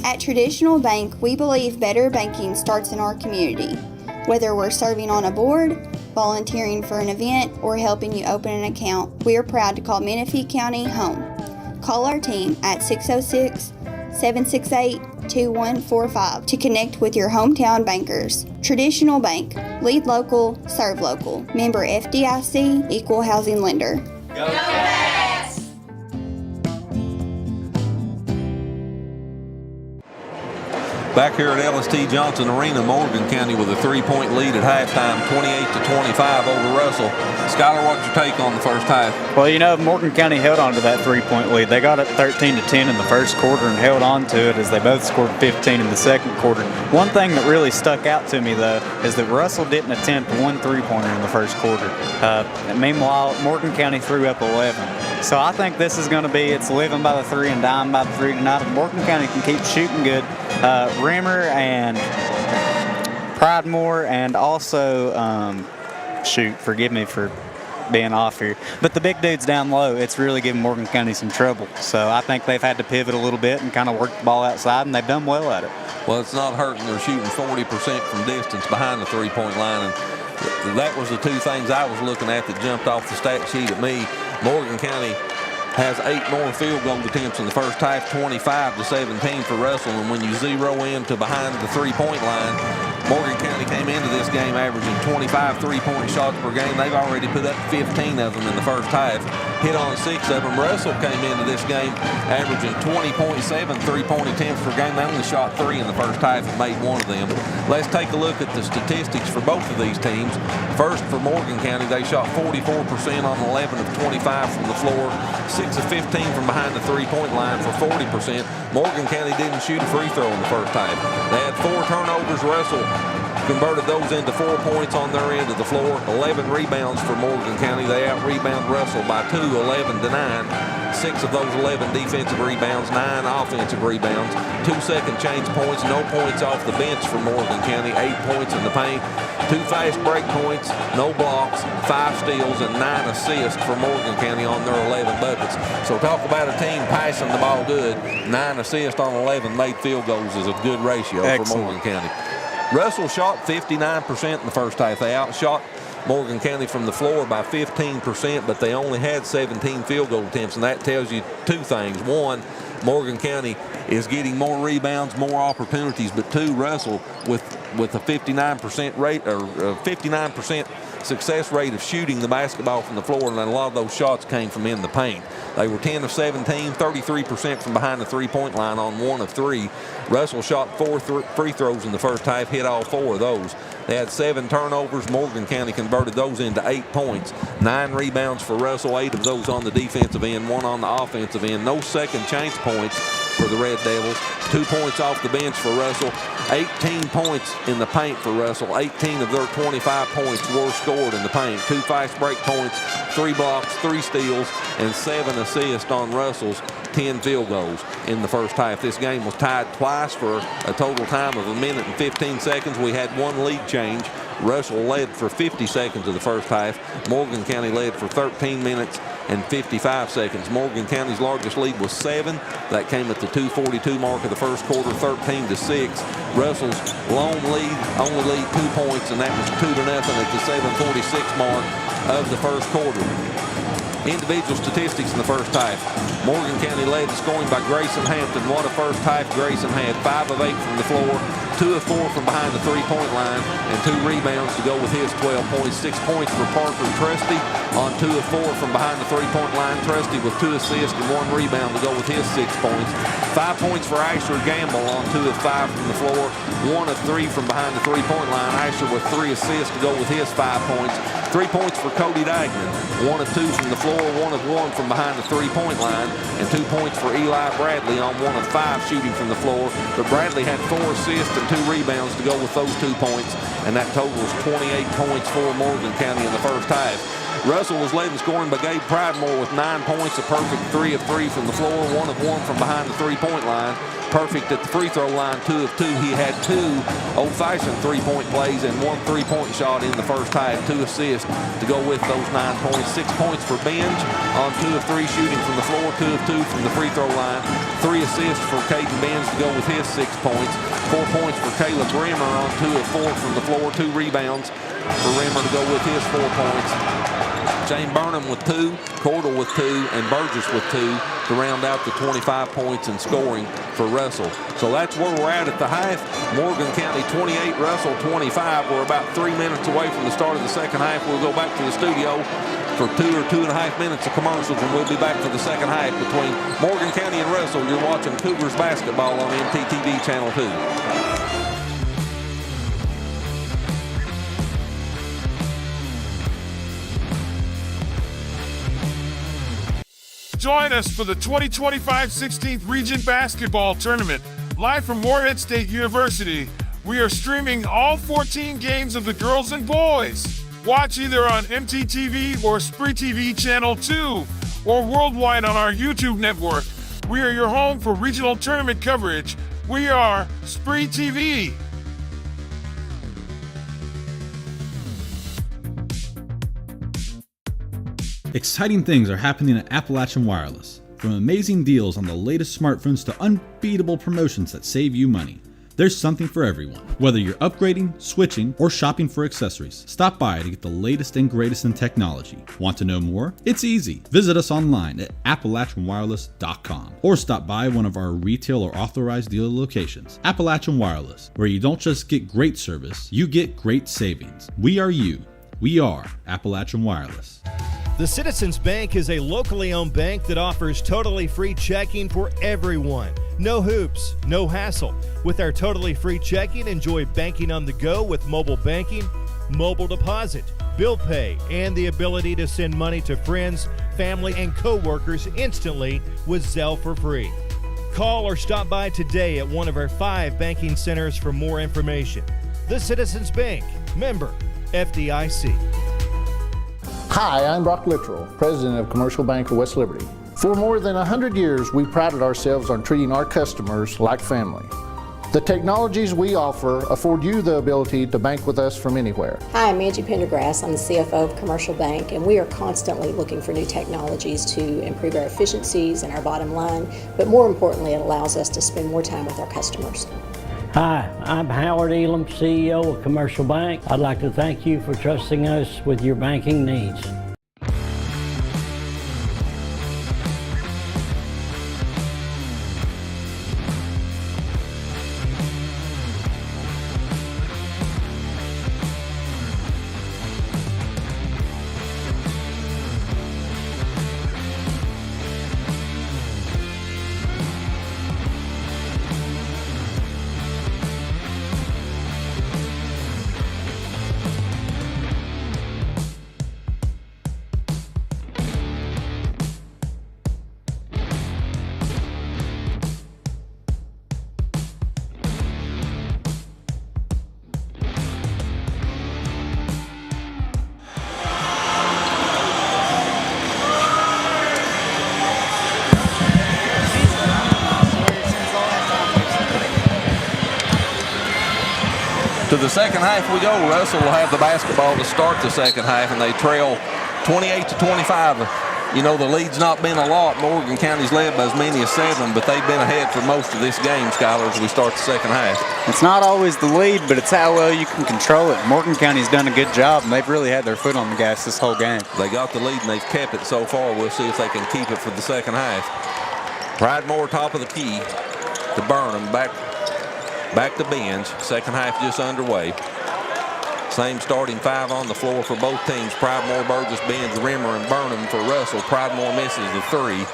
At Traditional Bank, we believe better banking starts in our community. Whether we're serving on a board, volunteering for an event, or helping you open an account, we are proud to call Menifee County home. Call our team at 606-768-2145 to connect with your hometown bankers. Traditional Bank, lead local, serve local. Member FDIC, equal housing lender. Go Cats! Back here at LST Johnson Arena, Morgan County with a 3-point lead at halftime, 28-25 over Russell. Skylar, what's your take on the first half? Well, you know, Morgan County held on to that 3-point lead. They got it 13-10 in the first quarter and held on to it as they both scored 15 in the second quarter. One thing that really stuck out to me, though, is that Russell didn't attempt one 3-pointer in the first quarter. Meanwhile, Morgan County threw up 11. So I think this is going to be, it's living by the 3 and dying by the 3 tonight. If Morgan County can keep shooting good, Rimmer and Pridemore and also, forgive me for being off here, but the big dudes down low, it's really giving Morgan County some trouble. So I think they've had to pivot a little bit and kind of work the ball outside, and they've done well at it. Well, it's not hurting. They're shooting 40% from distance behind the 3-point line, and that was the 2 things I was looking at that jumped off the stat sheet at me. Morgan County has 8 more field goal attempts in the first half, 25-17 for Russell. And when you zero in to behind the 3-point line, Morgan County came into this game averaging 25 3-point shots per game. They've already put up 15 of them in the first half, hit on 6 of them. Russell came into this game averaging 20.7 3-point attempts per game. They only shot 3 in the first half and made 1 of them. Let's take a look at the statistics for both of these teams. First, for Morgan County, they shot 44% on 11 of 25 from the floor, 6 of 15 from behind the 3-point line for 40%. Morgan County didn't shoot a free throw in the first half. They had 4 turnovers. Russell converted those into 4 points on their end of the floor. 11 rebounds for Morgan County. They out-rebound Russell by 2, 11-9. 6 of those 11 defensive rebounds, 9 offensive rebounds, 2 second change points, no points off the bench for Morgan County, 8 points in the paint, 2 fast break points, no blocks, 5 steals, and 9 assists for Morgan County on their 11 buckets. So talk about a team passing the ball good. 9 assists on 11 made field goals is a good ratio for Morgan County. Russell shot 59% in the first half. They outshot Morgan County from the floor by 15%, but they only had 17 field goal attempts, and that tells you 2 things. 1, Morgan County is getting more rebounds, more opportunities, but 2, Russell with a 59% rate or 59% success rate of shooting the basketball from the floor, and a lot of those shots came from in the paint. They were 10 of 17, 33% from behind the 3-point line on 1 of 3. Russell shot 4 free throws in the first half, hit all 4 of those. They had 7 turnovers. Morgan County converted those into 8 points. 9 rebounds for Russell, 8 of those on the defensive end, 1 on the offensive end. No second chance points for the Red Devils. 2 points off the bench for Russell. 18 points in the paint for Russell. 18 of their 25 points were scored in the paint. 2 fast break points, 3 blocks, 3 steals, and 7 assists on Russell's 10 field goals in the first half. This game was tied twice for a total time of 1 minute and 15 seconds. We had 1 lead change. Russell led for 50 seconds of the first half. Morgan County led for 13 minutes and 55 seconds. Morgan County's largest lead was 7. That came at the 2:42 mark of the first quarter, 13-6. Russell's long lead, only lead 2 points, and that was 2-0 at the 7:46 mark of the first quarter. Individual statistics in the first half. Morgan County led in scoring by Grayson Hampton. What a first half Grayson had. 5 of 8 from the floor, 2 of 4 from behind the 3-point line, and 2 rebounds to go with his 12 points. 6 points for Parker Trusty on 2 of 4 from behind the 3-point line. Trusty with 2 assists and 1 rebound to go with his 6 points. 5 points for Asher Gamble on 2 of 5 from the floor, 1 of 3 from behind the 3-point line. Asher with 3 assists to go with his 5 points. 3 points for Cody Dagnan, 1 of 2 from the floor, floor, 1 of 1 from behind the three-point line, and 2 points for Eli Bradley on 1 of 5 shooting from the floor. But Bradley had 4 assists and 2 rebounds to go with those 2 points, and that totals 28 points for Morgan County in the first half. Russell was led in scoring by Gabe Pridemore with 9 points, a perfect 3 of 3 from the floor, 1 of 1 from behind the three-point line. Perfect at the free throw line, 2 of 2. He had 2 old-fashioned three-point plays and 1 3-point shot in the first half, 2 assists to go with those 9 points. 6 points for Benj on 2 of 3 shooting from the floor, 2 of 2 from the free throw line. 3 assists for Caden Benj to go with his 6 points. 4 points for Caleb Rimmer on 2 of 4 from the floor, 2 rebounds for Rimmer to go with his 4 points. Shane Burnham with 2, Cordell with 2, and Burgess with 2 to round out the 25 points in scoring for Russell. So that's where we're at the half. Morgan County 28, Russell 25. We're about 3 minutes away from the start of the second half. We'll go back to the studio for 2 or 2.5 minutes of commercials, and we'll be back for the second half between Morgan County and Russell. You're watching Cougars basketball on MTTV Channel 2. Join us for the 2025 16th Region Basketball Tournament, live from Morehead State University. We are streaming all 14 games of the girls and boys. Watch either on MTTV or SpreeTV Channel 2 or worldwide on our YouTube network. We are your home for regional tournament coverage. We are SpreeTV. Exciting things are happening at Appalachian Wireless. From amazing deals on the latest smartphones to unbeatable promotions that save you money. There's something for everyone. Whether you're upgrading, switching, or shopping for accessories, stop by to get the latest and greatest in technology. Want to know more? It's easy. Visit us online at AppalachianWireless.com or stop by one of our retail or authorized dealer locations. Appalachian Wireless, where you don't just get great service, you get great savings. We are you. We are Appalachian Wireless. The Citizens Bank is a locally owned bank that offers totally free checking for everyone. No hoops, no hassle. With our totally free checking, enjoy banking on the go with mobile banking, mobile deposit, bill pay, and the ability to send money to friends, family, and co-workers instantly with Zelle for free. Call or stop by today at one of our 5 banking centers for more information. The Citizens Bank, member FDIC. Hi, I'm Brock Littrell, President of Commercial Bank of West Liberty. For more than 100 years, we prided ourselves on treating our customers like family. The technologies we offer afford you the ability to bank with us from anywhere. Hi, I'm Angie Pendergrass. I'm the CFO of Commercial Bank, and we are constantly looking for new technologies to improve our efficiencies and our bottom line, but more importantly, it allows us to spend more time with our customers. Hi, I'm Howard Elam, CEO of Commercial Bank. I'd like to thank you for trusting us with your banking needs. To the second half we go. Russell will have the basketball to start the second half, and they trail 28-25. You know, the lead's not been a lot. Morgan County's led by as many as 7, but they've been ahead for most of this game, Skylar, as we start the second half. It's not always the lead, but it's how well you can control it. Morgan County's done a good job, and they've really had their foot on the gas this whole game. They got the lead, and they've kept it so far. We'll see if they can keep it for the second half. Pridemore top of the key to Burnham. Back to Benj. Second half just underway. Same starting 5 on the floor for both teams. Pridemore, Burgess, Benj, Rimmer, and Burnham for Russell. Pridemore misses the 3,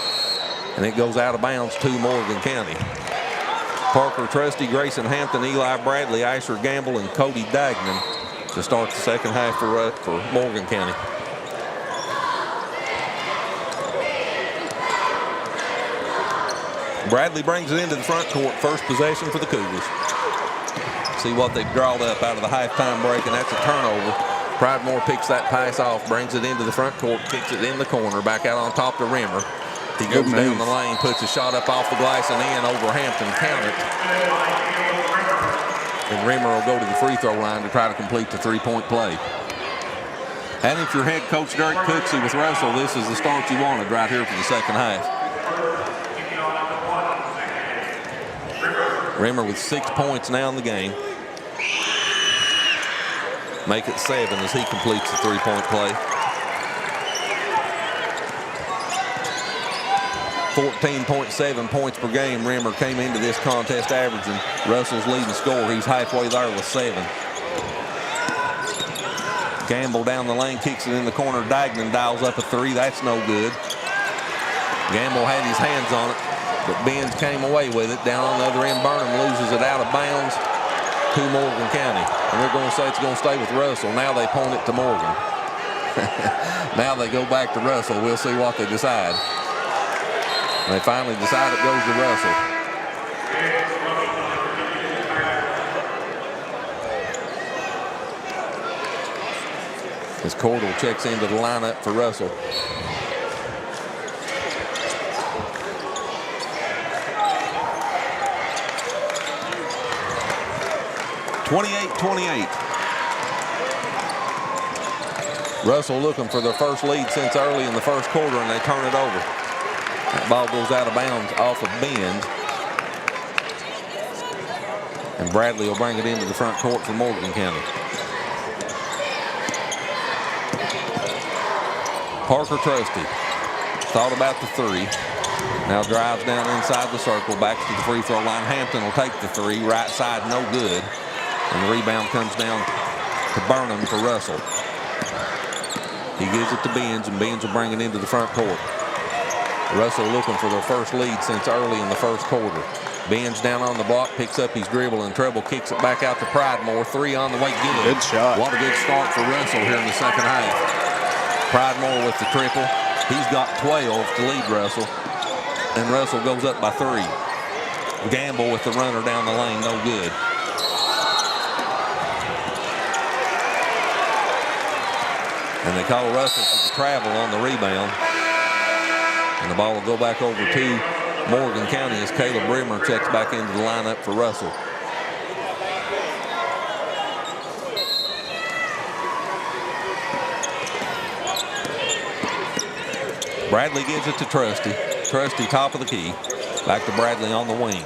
and it goes out of bounds to Morgan County. Parker Trusty, Grayson Hampton, Eli Bradley, Asher Gamble, and Cody Dagnan to start the second half for Morgan County. Bradley brings it into the front court. First possession for the Cougars. See what they've drawed up out of the halftime break, and that's a turnover. Pridemore picks that pass off, brings it into the front court, kicks it in the corner, back out on top to Rimmer. He goes down the lane, puts a shot up off the glass and in over Hampton. Count it. And Rimmer will go to the free throw line to try to complete the three-point play. And if you're head coach Derek Cooksey with Russell, this is the start you wanted right here for the second half. Rimmer with 6 points now in the game. Make it 7 as he completes the three-point play. 14.7 points per game. Rimmer came into this contest averaging. Russell's leading scorer. He's halfway there with 7. Gamble down the lane, kicks it in the corner. Dagnan dials up a 3. That's no good. Gamble had his hands on it, but Benz came away with it. Down on the other end, Burnham loses it out of bounds to Morgan County. And they're going to say it's going to stay with Russell. Now they point it to Morgan. Now they go back to Russell. We'll see what they decide. They finally decide it goes to Russell. As Cordell checks into the lineup for Russell. (28-28). Russell looking for their first lead since early in the first quarter, and they turn it over. That ball goes out of bounds off of Benz. And Bradley will bring it into the front court for Morgan County. Parker Trusty thought about the 3. Now drives down inside the circle, back to the free throw line. Hampton will take the 3. Right side, no good. And the rebound comes down to Burnham for Russell. He gives it to Benz, and Benz will bring it into the front court. Russell looking for their first lead since early in the first quarter. Benz down on the block, picks up his dribble and treble, kicks it back out to Pridemore. 3 on the way, good. Good shot. What a good start for Russell here in the second half. Pridemore with the triple. He's got 12 to lead Russell. And Russell goes up by 3. Gamble with the runner down the lane, no good. And they call Russell for the travel on the rebound. And the ball will go back over to Morgan County as Caleb Rimmer checks back into the lineup for Russell. Bradley gives it to Trusty. Trusty top of the key. Back to Bradley on the wing.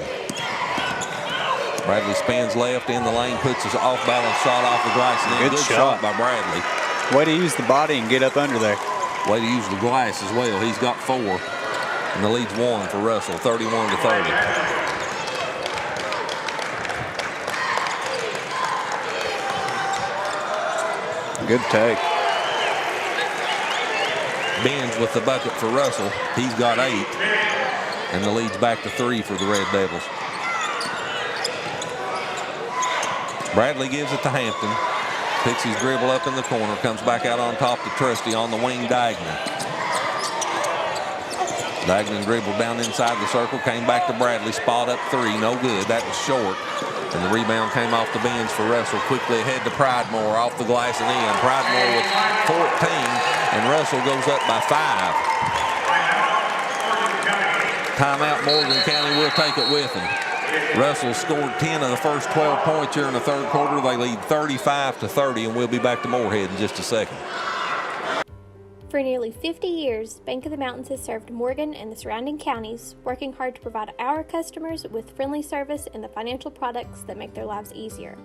Bradley spins left in the lane, puts his off-balance shot off the glass. And good shot by Bradley. Way to use the body and get up under there. Way to use the glass as well. He's got 4. And the lead's 1 for Russell, 31-30. Good take. Benz with the bucket for Russell. He's got 8. And the lead's back to 3 for the Red Devils. Bradley gives it to Hampton. Picks his dribble up in the corner. Comes back out on top to Trusty on the wing, Dagnan. Dagnan dribbled down inside the circle. Came back to Bradley. Spot up 3. No good. That was short. And the rebound came off the Benz for Russell. Quickly ahead to Pridemore. Off the glass and in. Pridemore with 14. And Russell goes up by 5. Timeout, Morgan County will take it with him. Russell scored 10 of the first 12 points here in the third quarter. They lead 35-30, and we'll be back to Moorhead in just a second. For nearly 50 years, Bank of the Mountains has served Morgan and the surrounding counties, working hard to provide our customers with friendly service and the financial products that make their lives easier.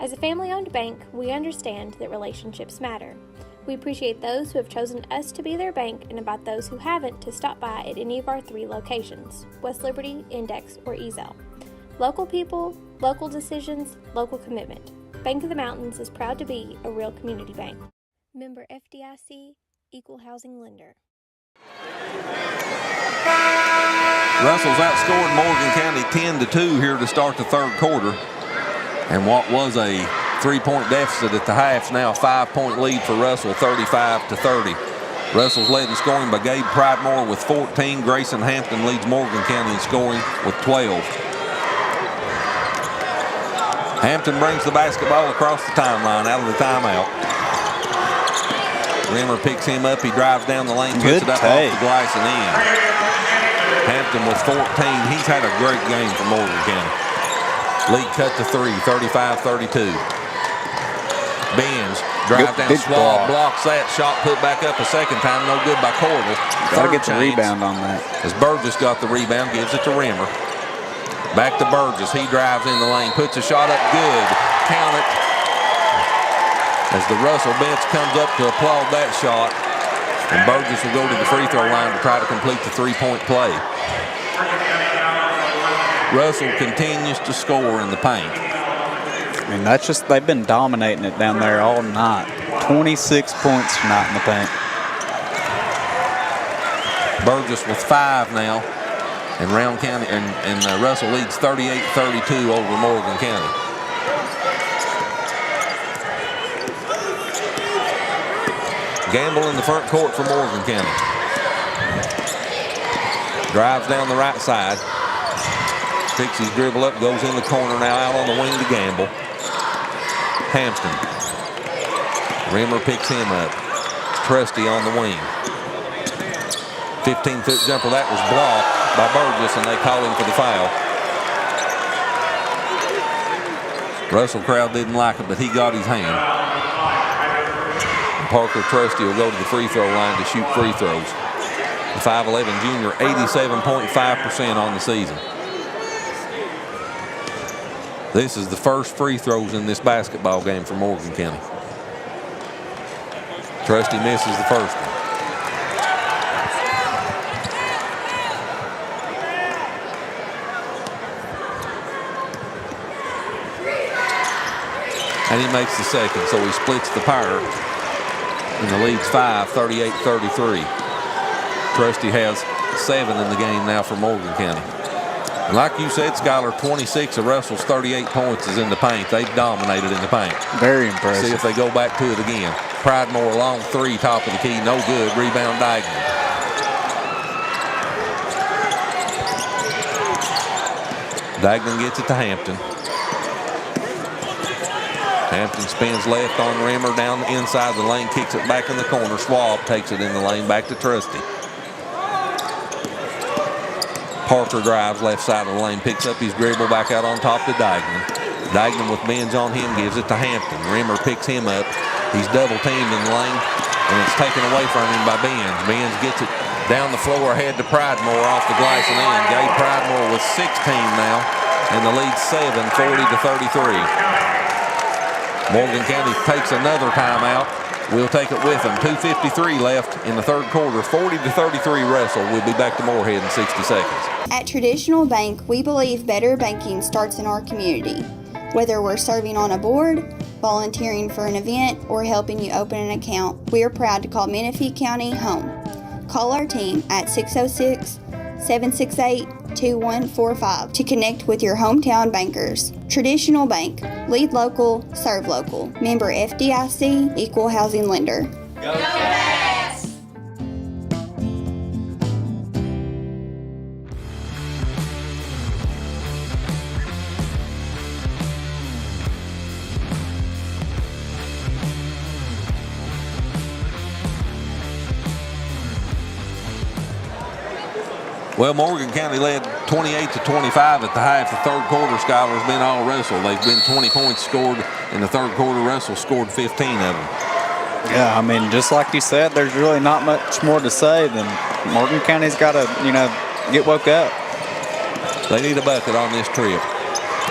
As a family-owned bank, we understand that relationships matter. We appreciate those who have chosen us to be their bank and invite those who haven't to stop by at any of our 3 locations, West Liberty, Index, or Ezel. Local people, local decisions, local commitment. Bank of the Mountains is proud to be a real community bank. Member FDIC, Equal Housing Lender. Russell's outscored Morgan County 10-2 here to start the third quarter. And what was a 3-point deficit at the half is now a 5-point lead for Russell, 35-30. Russell's led in scoring by Gabe Pridemore with 14. Grayson Hampton leads Morgan County in scoring with 12. Hampton brings the basketball across the timeline out of the timeout. Rimmer picks him up. He drives down the lane, puts it up off the glass and in. Hampton with 14. He's had a great game for Morgan County. Lead cut to 3, 35-32. Benz drive down Swab, blocks that shot, put back up a second time, no good by Cordell. Gotta get the rebound on that. As Burgess got the rebound, gives it to Rimmer. Back to Burgess. He drives in the lane, puts a shot up, good. Count it. As the Russell bench comes up to applaud that shot, and Burgess will go to the free throw line to try to complete the three-point play. Russell continues to score in the paint. I mean, that's just, they've been dominating it down there all night. 26 points tonight in the paint. Burgess with 5 now, and Round County and Russell leads 38-32 over Morgan County. Gamble in the front court for Morgan County. Drives down the right side. Picks his dribble up, goes in the corner now, out on the wing to Gamble. Hampton. Rimmer picks him up. Trusty on the wing. 15-foot jumper. That was blocked by Burgess, and they call him for the foul. Russell crowd didn't like it, but he got his hand. Parker Trusty will go to the free throw line to shoot free throws. The 5'11 junior, 87.5% on the season. This is the first free throws in this basketball game for Morgan County. Trusty misses the first one. And he makes the second, so he splits the pair. And the lead's 5, 38-33. Trusty has 7 in the game now for Morgan County. And like you said, Skylar, 26 of Russell's 38 points is in the paint. They've dominated in the paint. Very impressive. See if they go back to it again. Pridemore long 3, top of the key, no good. Rebound Diagonal. Diagonal gets it to Hampton. Hampton spins left on Rimmer, down the inside the lane, kicks it back in the corner. Schwab takes it in the lane, back to Trusty. Parker drives left side of the lane, picks up his dribble back out on top to Diagonal. Diagonal with Benz on him, gives it to Hampton. Rimmer picks him up. He's double teamed in the lane, and it's taken away from him by Benz. Benz gets it down the floor ahead to Pridemore off the glass and in. Gabe Pridemore with 16 now, and the lead 7, 40-33. Morgan County takes another timeout. We'll take it with them. 2:53 left in the third quarter. 40-33 Russell. We'll be back to Moorhead in 60 seconds. At Traditional Bank, we believe better banking starts in our community. Whether we're serving on a board, volunteering for an event, or helping you open an account, we are proud to call Menifee County home. Call our team at 606-768-2145 to connect with your hometown bankers. Traditional Bank. Lead local, serve local. Member FDIC, Equal Housing Lender. Go Cats! Well, Morgan County led 28-25 at the half. The third quarter, Skylar's been all Russell. They've been 20 points scored in the third quarter. Russell scored 15 of them. Yeah, I mean, just like you said, there's really not much more to say than Morgan County's got to, get woke up. They need a bucket on this trip.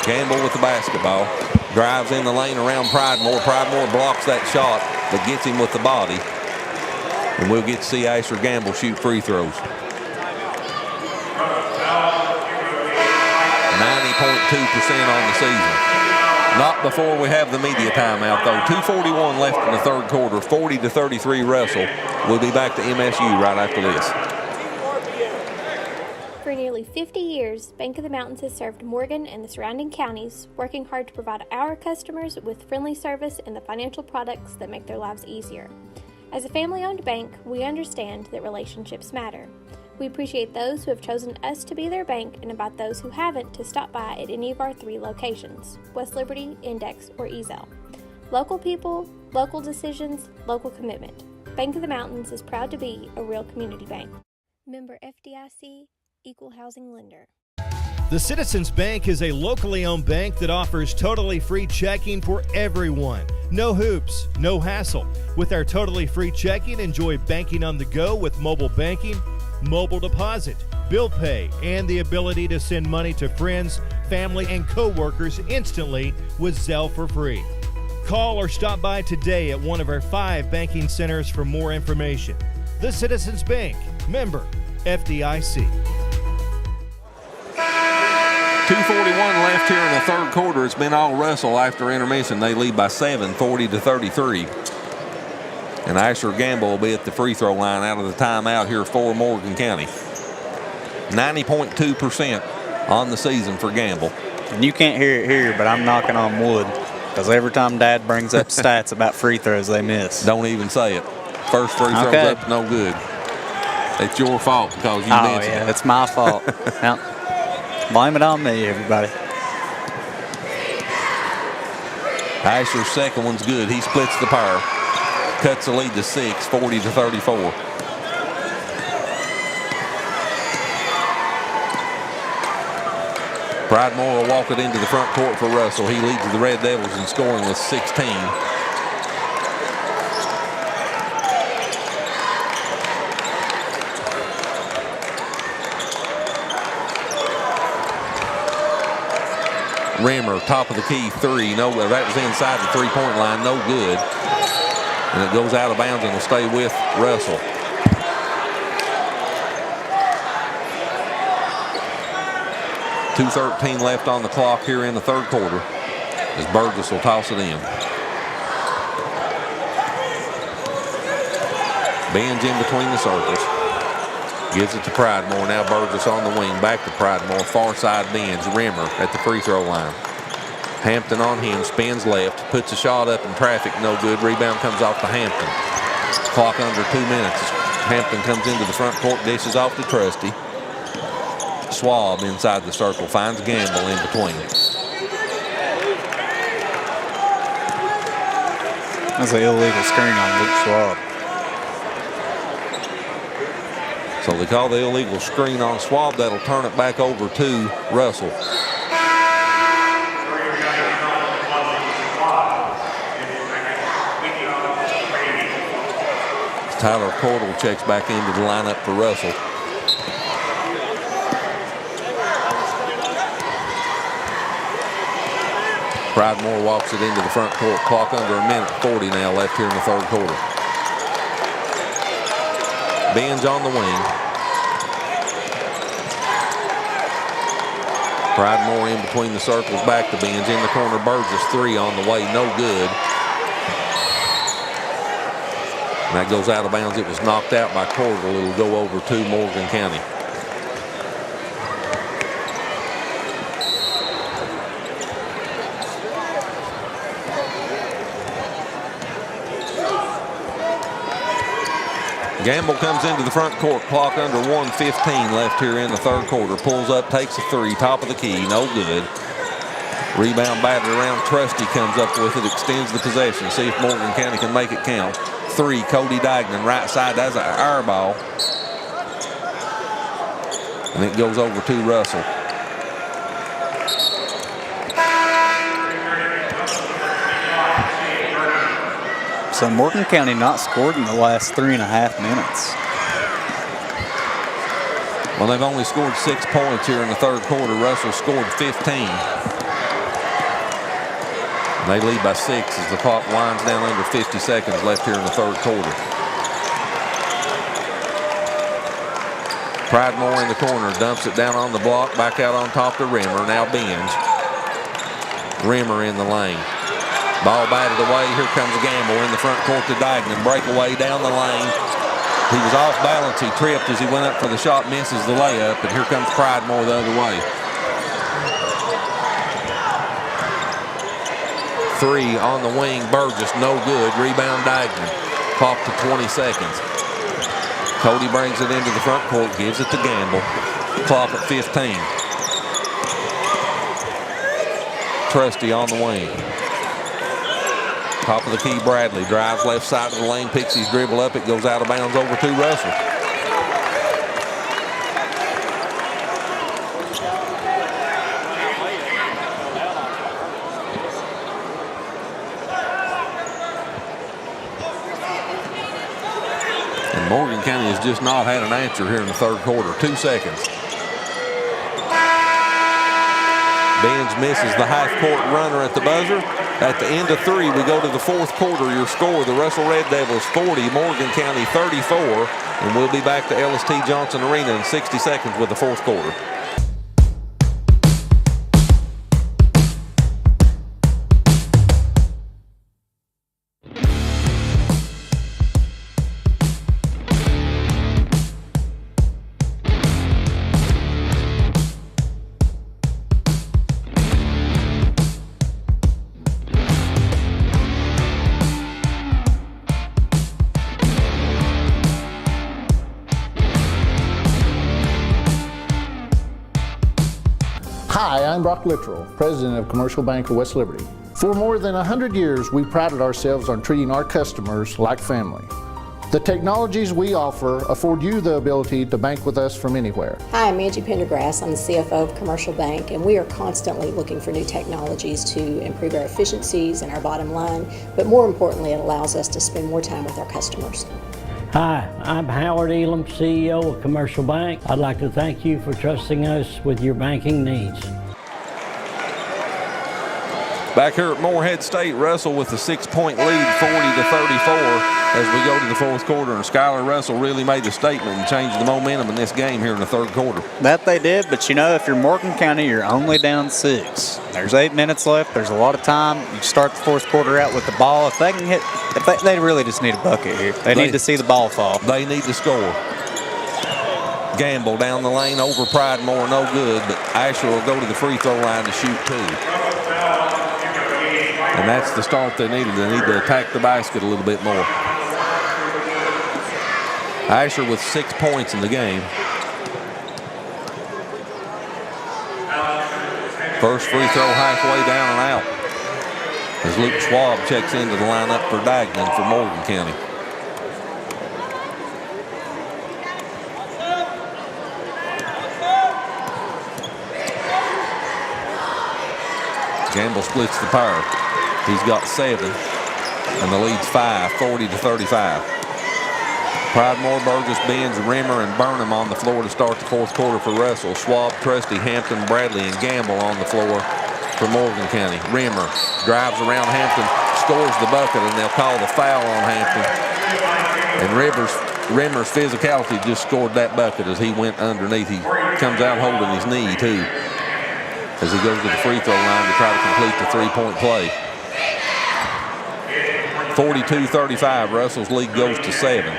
Gamble with the basketball. Drives in the lane around Pridemore. Pridemore blocks that shot, but gets him with the body. And we'll get to see Asher Gamble shoot free throws. 90.2% on the season. Not before we have the media timeout, though. 2:41 left in the third quarter. 40-33 Russell. We'll be back to MSU right after this. For nearly 50 years, Bank of the Mountains has served Morgan and the surrounding counties, working hard to provide our customers with friendly service and the financial products that make their lives easier. As a family-owned bank, we understand that relationships matter. We appreciate those who have chosen us to be their bank and invite those who haven't to stop by at any of our 3 locations, West Liberty, Index, or Ezel. Local people, local decisions, local commitment. Bank of the Mountains is proud to be a real community bank. Member FDIC, Equal Housing Lender. The Citizens Bank is a locally owned bank that offers totally free checking for everyone. No hoops, no hassle. With our totally free checking, enjoy banking on the go with mobile banking, mobile deposit, bill pay, and the ability to send money to friends, family, and co-workers instantly with Zelle for free. Call or stop by today at one of our 5 banking centers for more information. The Citizens Bank, member FDIC. 2:41 left here in the third quarter. It's been all Russell after intermission. They lead by 7, 40-33. And Asher Gamble will be at the free throw line out of the timeout here for Morgan County. 90.2% on the season for Gamble. And you can't hear it here, but I'm knocking on wood because every time Dad brings up stats about free throws, they miss. Don't even say it. First free throws up, no good. It's your fault because you mentioned it. Oh, yeah, it's my fault. Now, blame it on me, everybody. Asher's second one's good. He splits the pair. Cuts the lead to 6, 40-34. Pridemore will walk it into the front court for Russell. He leads the Red Devils in scoring with 16. Rimmer, top of the key, 3. No, that was inside the three-point line. No good. And it goes out of bounds and will stay with Russell. .213 left on the clock here in the third quarter as Burgess will toss it in. Benj in between the circles. Gives it to Pridemore. Now Burgess on the wing. Back to Pridemore. Far side Benj. Rimmer at the free throw line. Hampton on him. Spins left. Puts a shot up in traffic. No good. Rebound comes off to Hampton. Clock under 2 minutes. Hampton comes into the front court. Dishes off to Trusty. Schwab inside the circle. Finds Gamble in between. That's an illegal screen on Luke Schwab. So they call the illegal screen on Schwab. That'll turn it back over to Russell. Tyler Cordell checks back into the lineup for Russell. Pridemore walks it into the front court. Clock under a minute 40 now left here in the third quarter. Benj on the wing. Pridemore in between the circles. Back to Benj in the corner. Burgess 3 on the way. No good. And that goes out of bounds. It was knocked out by Cordell. It'll go over to Morgan County. Gamble comes into the front court. Clock under 1:15 left here in the third quarter. Pulls up, takes a 3. Top of the key. No good. Rebound batted around. Trusty comes up with it. Extends the possession. See if Morgan County can make it count. 3. Cody Dagnan, right side. That's an air ball. And it goes over to Russell. So Morgan County not scored in the last 3.5 minutes. Well, they've only scored 6 points here in the third quarter. Russell scored 15. And they lead by 6 as the clock winds down under 50 seconds left here in the third quarter. Pridemore in the corner, dumps it down on the block, back out on top to Rimmer. Now Benj. Rimmer in the lane. Ball batted away. Here comes Gamble in the front court to Dagnan. Breakaway down the lane. He was off balance. He tripped as he went up for the shot, misses the layup, and here comes Pridemore the other way. 3 on the wing. Burgess, no good. Rebound Dagnan. Clock to 20 seconds. Cody brings it into the front court, gives it to Gamble. Clock at 15. Trusty on the wing. Top of the key, Bradley drives left side of the lane, picks his dribble up. It goes out of bounds over to Russell. And Morgan County has just not had an answer here in the third quarter. 2 seconds. Benz misses the half-court runner at the buzzer. At the end of 3, we go to the fourth quarter. Your score, the Russell Red Devils 40, Morgan County 34. And we'll be back to LST Johnson Arena in 60 seconds with the fourth quarter. Hi, I'm Brock Littrell, President of Commercial Bank of West Liberty. For more than 100 years, we prided ourselves on treating our customers like family. The technologies we offer afford you the ability to bank with us from anywhere. Hi, I'm Angie Pendergrass. I'm the CFO of Commercial Bank, and we are constantly looking for new technologies to improve our efficiencies and our bottom line, but more importantly, it allows us to spend more time with our customers. Hi, I'm Howard Elam, CEO of Commercial Bank. I'd like to thank you for trusting us with your banking needs. Back here at Morehead State, Russell with a 6-point lead, 40-34, as we go to the fourth quarter. And Skylar Russell really made a statement and changed the momentum in this game here in the third quarter. That they did, but you know, if you're Morgan County, you're only down 6. There's 8 minutes left. There's a lot of time. You start the fourth quarter out with the ball. If they can hit, they really just need a bucket here. They need to see the ball fall. They need to score. Gamble down the lane over Pridemore, no good, but Asher will go to the free throw line to shoot 2. And that's the start they needed. They need to attack the basket a little bit more. Asher with 6 points in the game. First free throw halfway down and out, as Luke Schwab checks into the lineup for Dagenham for Morgan County. Gamble splits the pair. He's got 7, and the lead's 5, 40-35. Pridemore, Burgess, Benz, Rimmer, and Burnham on the floor to start the fourth quarter for Russell. Schwab, Trusty, Hampton, Bradley, and Gamble on the floor for Morgan County. Rimmer drives around Hampton, scores the bucket, and they'll call the foul on Hampton. And Rimmer's physicality just scored that bucket as he went underneath. He comes out holding his knee, too, as he goes to the free throw line to try to complete the three-point play. 42-35, Russell's lead goes to 7.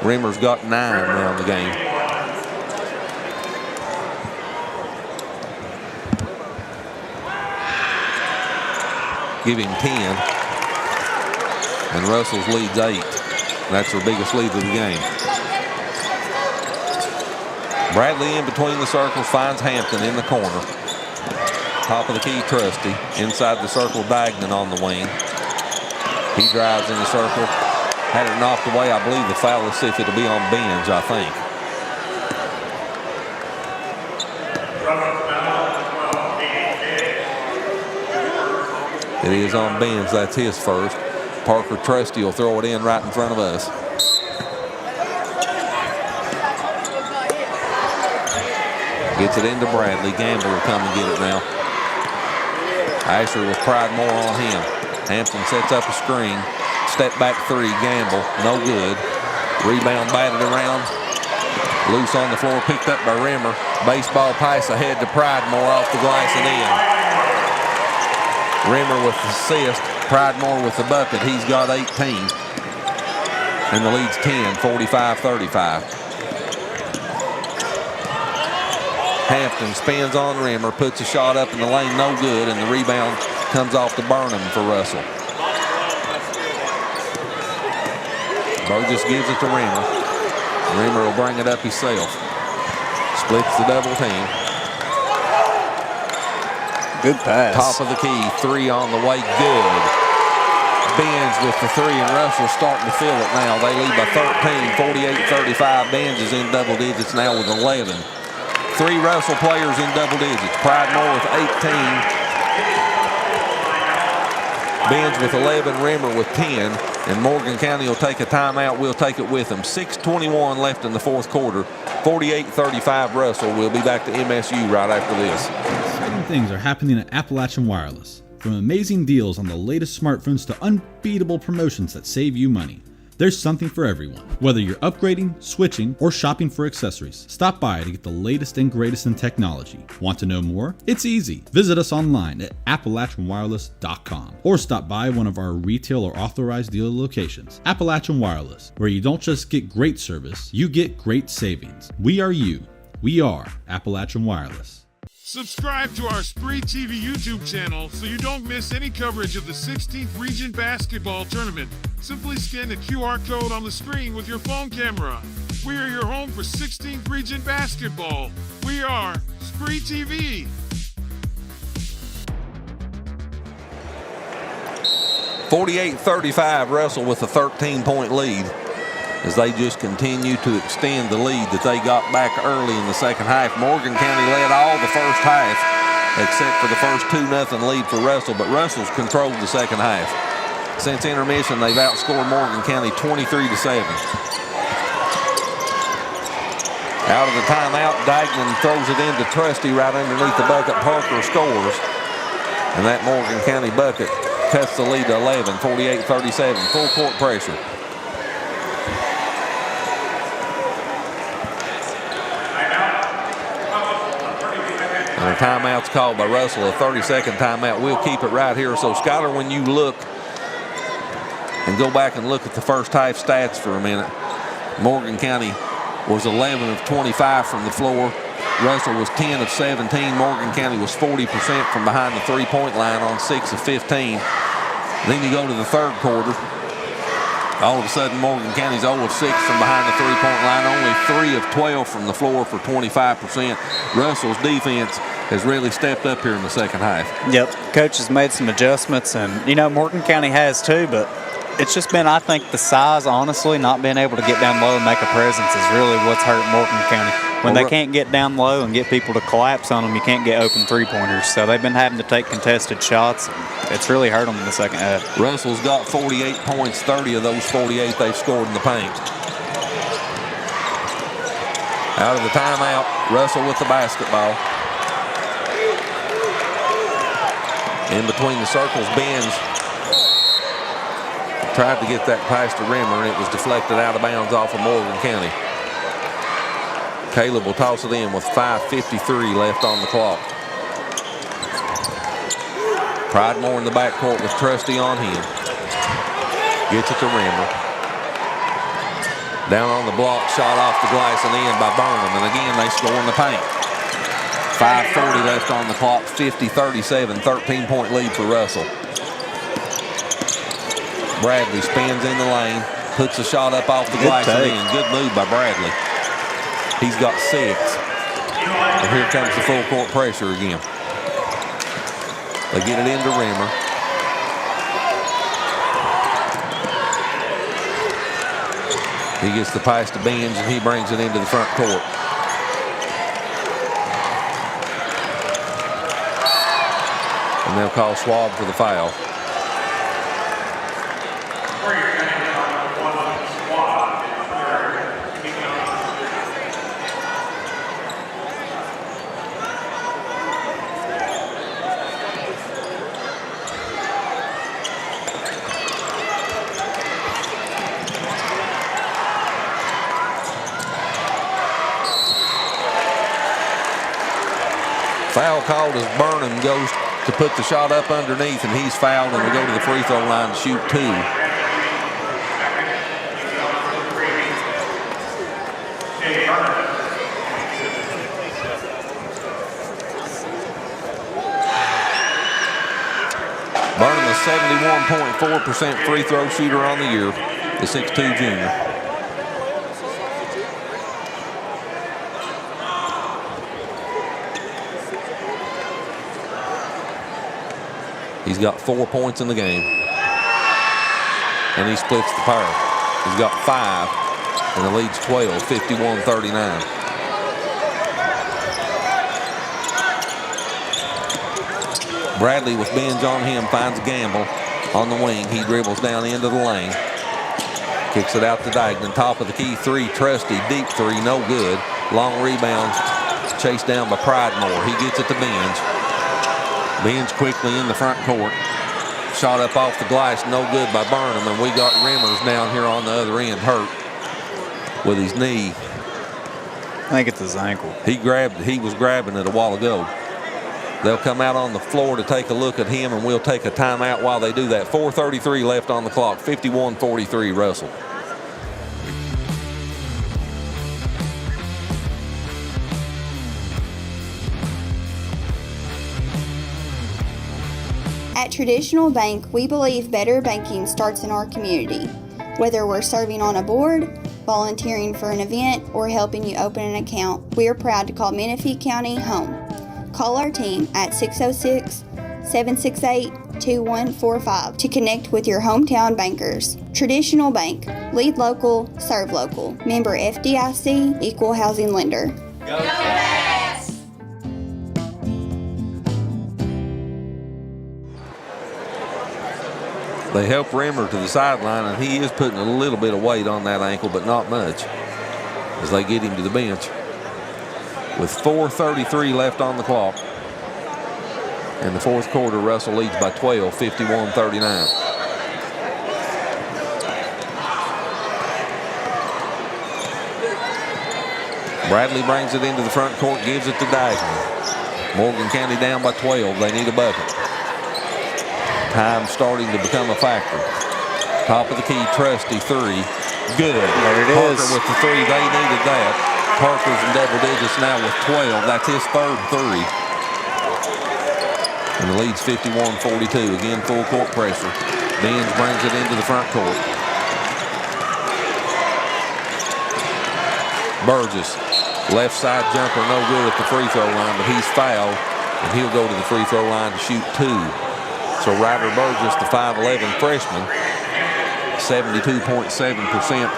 Rimmer's got 9 now in the game. Give him 10. And Russell's lead's 8. That's their biggest lead of the game. Bradley in between the circles finds Hampton in the corner. Top of the key, Trusty. Inside the circle, Dagenham on the wing. He drives in the circle. Had it knocked away. I believe the foul. Let's see if it'll be on Benz, I think. It is on Benz. That's his first. Parker Trusty will throw it in right in front of us. Gets it into Bradley. Gamble will come and get it now. Asher with Pridemore on him. Hampton sets up a screen. Step back 3, Gamble, no good. Rebound batted around. Loose on the floor, picked up by Rimmer. Baseball pass ahead to Pridemore off the glass and in. Rimmer with the assist. Pridemore with the bucket. He's got 18. And the lead's 10, 45-35. Hampton spins on Rimmer, puts a shot up in the lane, no good, and the rebound comes off to Burnham for Russell. Burgess gives it to Rimmer. Rimmer will bring it up himself. Splits the double team. Good pass. Top of the key, 3 on the way, good. Benz with the 3, and Russell starting to feel it now. They lead by 13, 48-35. Benz is in double digits now with 11. 3 Russell players in double digits. Pride Moore with 18. Benz with 11, Rimmer with 10, and Morgan County will take a timeout. We'll take it with them. 6:21 left in the fourth quarter. 48-35 Russell. We'll be back to MSU right after this. Exciting things are happening at Appalachian Wireless. From amazing deals on the latest smartphones to unbeatable promotions that save you money. There's something for everyone. Whether you're upgrading, switching, or shopping for accessories, stop by to get the latest and greatest in technology. Want to know more? It's easy. Visit us online at AppalachianWireless.com or stop by one of our retail or authorized dealer locations. Appalachian Wireless, where you don't just get great service, you get great savings. We are you. We are Appalachian Wireless. Subscribe to our SpreeTV YouTube channel so you don't miss any coverage of the 16th Region Basketball Tournament. Simply scan the QR code on the screen with your phone camera. We are your home for 16th Region Basketball. We are SpreeTV. 48-35 Russell with a 13-point lead as they just continue to extend the lead that they got back early in the second half. Morgan County led all the first half except for the first 2-0 lead for Russell, but Russell's controlled the second half. Since intermission, they've outscored Morgan County 23-7. Out of the timeout, Dagnan throws it into Trusty right underneath the bucket. Parker scores, and that Morgan County bucket cuts the lead to 11, 48-37, full court pressure. And a timeout's called by Russell, a 30-second timeout. We'll keep it right here. So, Skyler, when you look and go back and look at the first half stats for a minute, Morgan County was 11 of 25 from the floor. Russell was 10 of 17. Morgan County was 40% from behind the three-point line on 6 of 15. Then you go to the third quarter. All of a sudden, Morgan County's 0 of 6 from behind the three-point line. Only 3 of 12 from the floor for 25%. Russell's defense has really stepped up here in the second half. Yep, coach has made some adjustments, and, Morgan County has too, but it's just been, I think, the size, honestly, not being able to get down low and make a presence is really what's hurt Morgan County. When they can't get down low and get people to collapse on them, you can't get open three-pointers. So they've been having to take contested shots. It's really hurt them in the second half. Russell's got 48 points, 30 of those 48 they've scored in the paint. Out of the timeout, Russell with the basketball. In between the circles, Benz tried to get that pass to Rimmer, and it was deflected out of bounds off of Morgan County. Caleb will toss it in with 5:53 left on the clock. Pride Moore in the backcourt with Trusty on him. Gets it to Rimmer. Down on the block, shot off the glass and in by Burnham. And again, they score in the paint. 5:40 left on the clock, 50-37, 13-point lead for Russell. Bradley spins in the lane, puts a shot up off the glass and in. Good move by Bradley. He's got 6. And here comes the full court pressure again. They get it into Rimmer. He gets the pass to Benz, and he brings it into the front court. And they'll call Schwab for the foul. Foul called as Burnham goes to put the shot up underneath, and he's fouled, and we go to the free throw line to shoot 2. Burnham is 71.4% free throw shooter on the year. the 6'2 junior. He's got 4 points in the game. And he splits the pair. He's got 5, and the lead's 12, 51-39. Bradley with binge on him, finds Gamble on the wing. He dribbles down into the lane. Kicks it out to Dagnan. Top of the key three, Trusty. Deep three, no good. Long rebound, chased down by Pridemore. He gets it to Binge. Binge quickly in the front court. Shot up off the glass, no good by Burnham. And we got Rimmers down here on the other end, hurt with his knee. I think it's his ankle. He was grabbing it a while ago. They'll come out on the floor to take a look at him, and we'll take a timeout while they do that. 4:33 left on the clock, 51-43 Russell. At Traditional Bank, we believe better banking starts in our community. Whether we're serving on a board, volunteering for an event, or helping you open an account, we are proud to call Menifee County home. Call our team at 606-768-2145 to connect with your hometown bankers. Traditional Bank. Lead local, serve local. Member FDIC, Equal Housing Lender. Go Pats! They help Rimmer to the sideline, and he is putting a little bit of weight on that ankle, but not much, as they get him to the bench. With 4:33 left on the clock. In the fourth quarter, Russell leads by 12, 51-39. Bradley brings it into the front court, gives it to Dagnan. Morgan County down by 12. They need a bucket. Time starting to become a factor. Top of the key, Trusty, three. Good. There it Parker is. with the three. They needed that. Parker's in double digits now with 12. That's his third three. And the lead's 51-42. Again, full court pressure. Binge brings it into the front court. Burgess, left side jumper, no good at the free throw line, but he's fouled, and he'll go to the free throw line to shoot two. So Ryder Burgess, the 5'11 freshman, 72.7%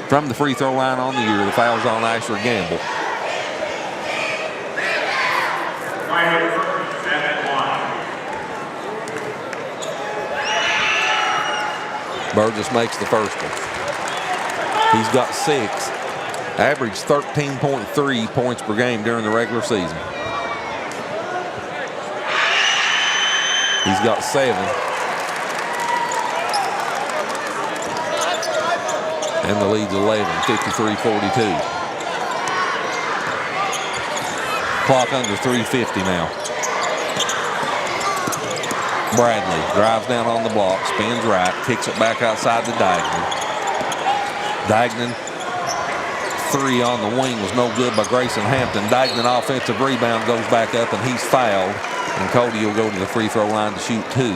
from the free throw line on the year. The foul's on Asher Gamble. Burgess makes the first one. He's got 6. Averaged 13.3 points per game during the regular season. He's got 7. And the lead's 11, 53-42. Clock under 3:50 now. Bradley drives down on the block, spins right, kicks it back outside to Dagnan. Dagnan, three on the wing was no good by Grayson Hampton. Dagnan offensive rebound goes back up, and he's fouled. And Cody will go to the free throw line to shoot 2.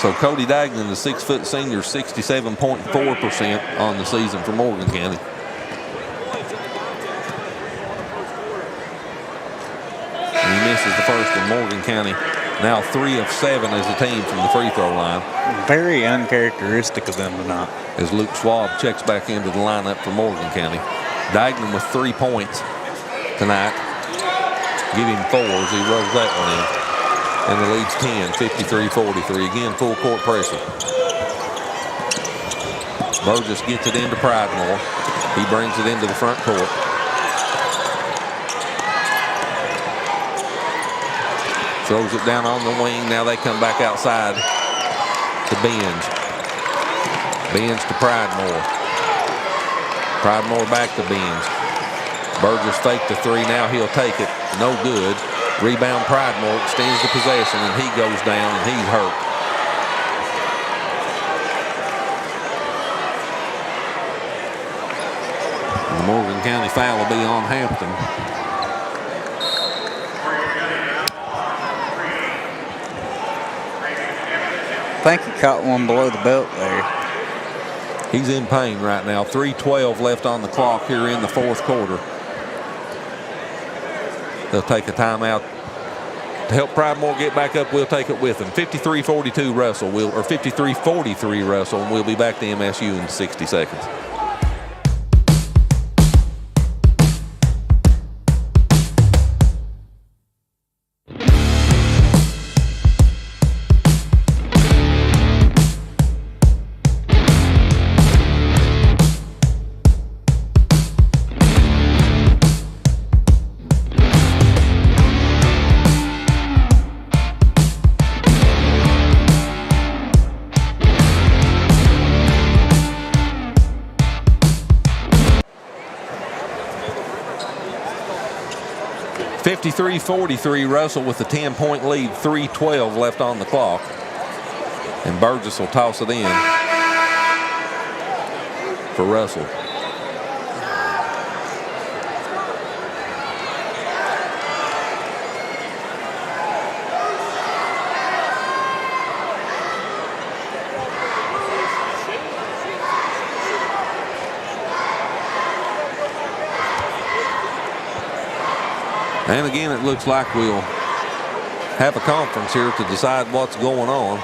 So Cody Dagnan, the 6-foot senior, 67.4% on the season for Morgan County. And he misses the first one. Morgan County now 3 of 7 as a team from the free throw line. Very uncharacteristic of them tonight. As Luke Schwab checks back into the lineup for Morgan County. Dagnan with 3 points tonight. Give him 4 as he rolls that one in. And the lead's 10, 53-43. Again, full court pressure. Burgess gets it into Pridemore. He brings it into the front court. Throws it down on the wing. Now they come back outside to Binge. Binge to Pridemore. Pridemore back to Binge. Burgess faked the 3. Now he'll take it. No good. Rebound Pridemore extends the possession, and he goes down, and he's hurt. And the Morgan County foul will be on Hampton. think he caught one below the belt there. He's in pain right now. 3:12 left on the clock here in the fourth quarter. They'll take a timeout to help Pridemore get back up. We'll take it with them. 53-42 Russell, or 53-43 Russell, and we'll be back to MSU in 60 seconds. (53-43) Russell with a 10-point lead. 3:12 left on the clock, and Burgess will toss it in for Russell. And again, it looks like we'll have a conference here to decide what's going on.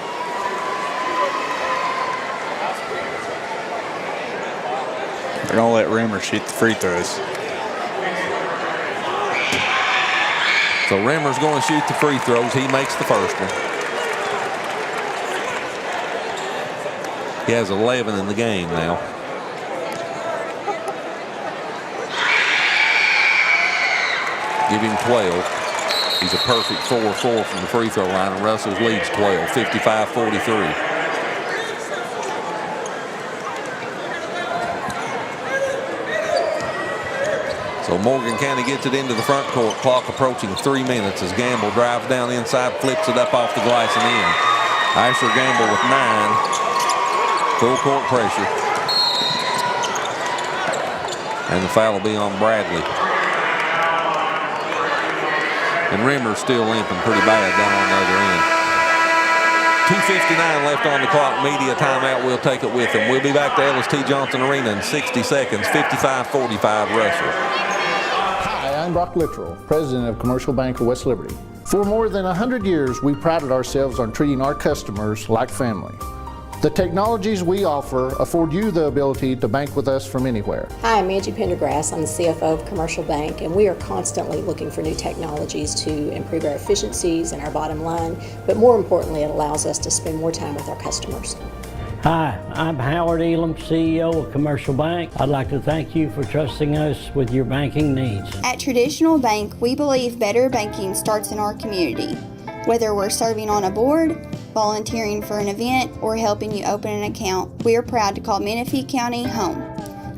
They're going to let Rimmer shoot the free throws. So Rimmer's going to shoot the free throws. He makes the first one. He has 11 in the game now. Give him 12. He's a perfect 4-4 from the free throw line, and Russell's leads 12, 55-43. So Morgan County gets it into the front court. Clock approaching 3 minutes as Gamble drives down inside, flips it up off the glass and in. Asher Gamble with 9. Full court pressure. And the foul will be on Bradley. And Rimmer's still limping pretty bad down on the other end. 2:59 left on the clock. Media timeout. We'll take it with them. We'll be back to Ellis T. Johnson Arena in 60 seconds. 55-45 Russell. Hi, I'm Brock Littrell, President of Commercial Bank of West Liberty. For more than 100 years, we prided ourselves on treating our customers like family. The technologies we offer afford you the ability to bank with us from anywhere. Hi, I'm Angie Pendergrass. I'm the CFO of Commercial Bank, and we are constantly looking for new technologies to improve our efficiencies and our bottom line, but more importantly, it allows us to spend more time with our customers. Hi, I'm Howard Elam, CEO of Commercial Bank. I'd like to thank you for trusting us with your banking needs. At Traditional Bank, we believe better banking starts in our community. Whether we're serving on a board, volunteering for an event, or helping you open an account, we are proud to call Menifee County home.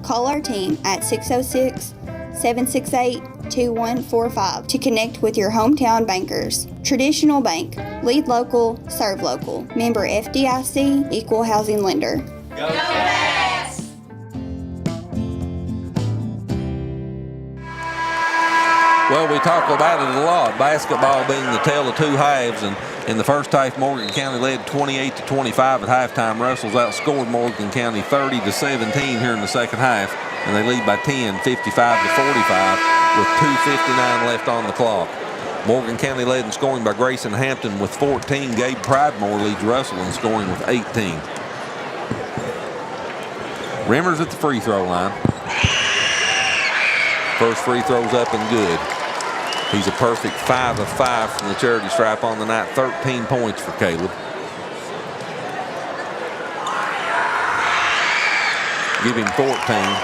Call our team at 606-768-2145 to connect with your hometown bankers. Traditional Bank, lead local, serve local. Member FDIC, equal housing lender. Go Bass! Well, we talk about it a lot. Basketball being the tale of two halves, and in the first half, Morgan County led 28-25 at halftime. Russell's outscored Morgan County 30-17 here in the second half, and they lead by 10, 55-45, with 2:59 left on the clock. Morgan County led in scoring by Grayson Hampton with 14. Gabe Pridemore leads Russell in scoring with 18. Rimmer's at the free throw line. First free throw's up and good. He's a perfect 5 of 5 from the charity stripe on the night. 13 points for Caleb. Give him 14.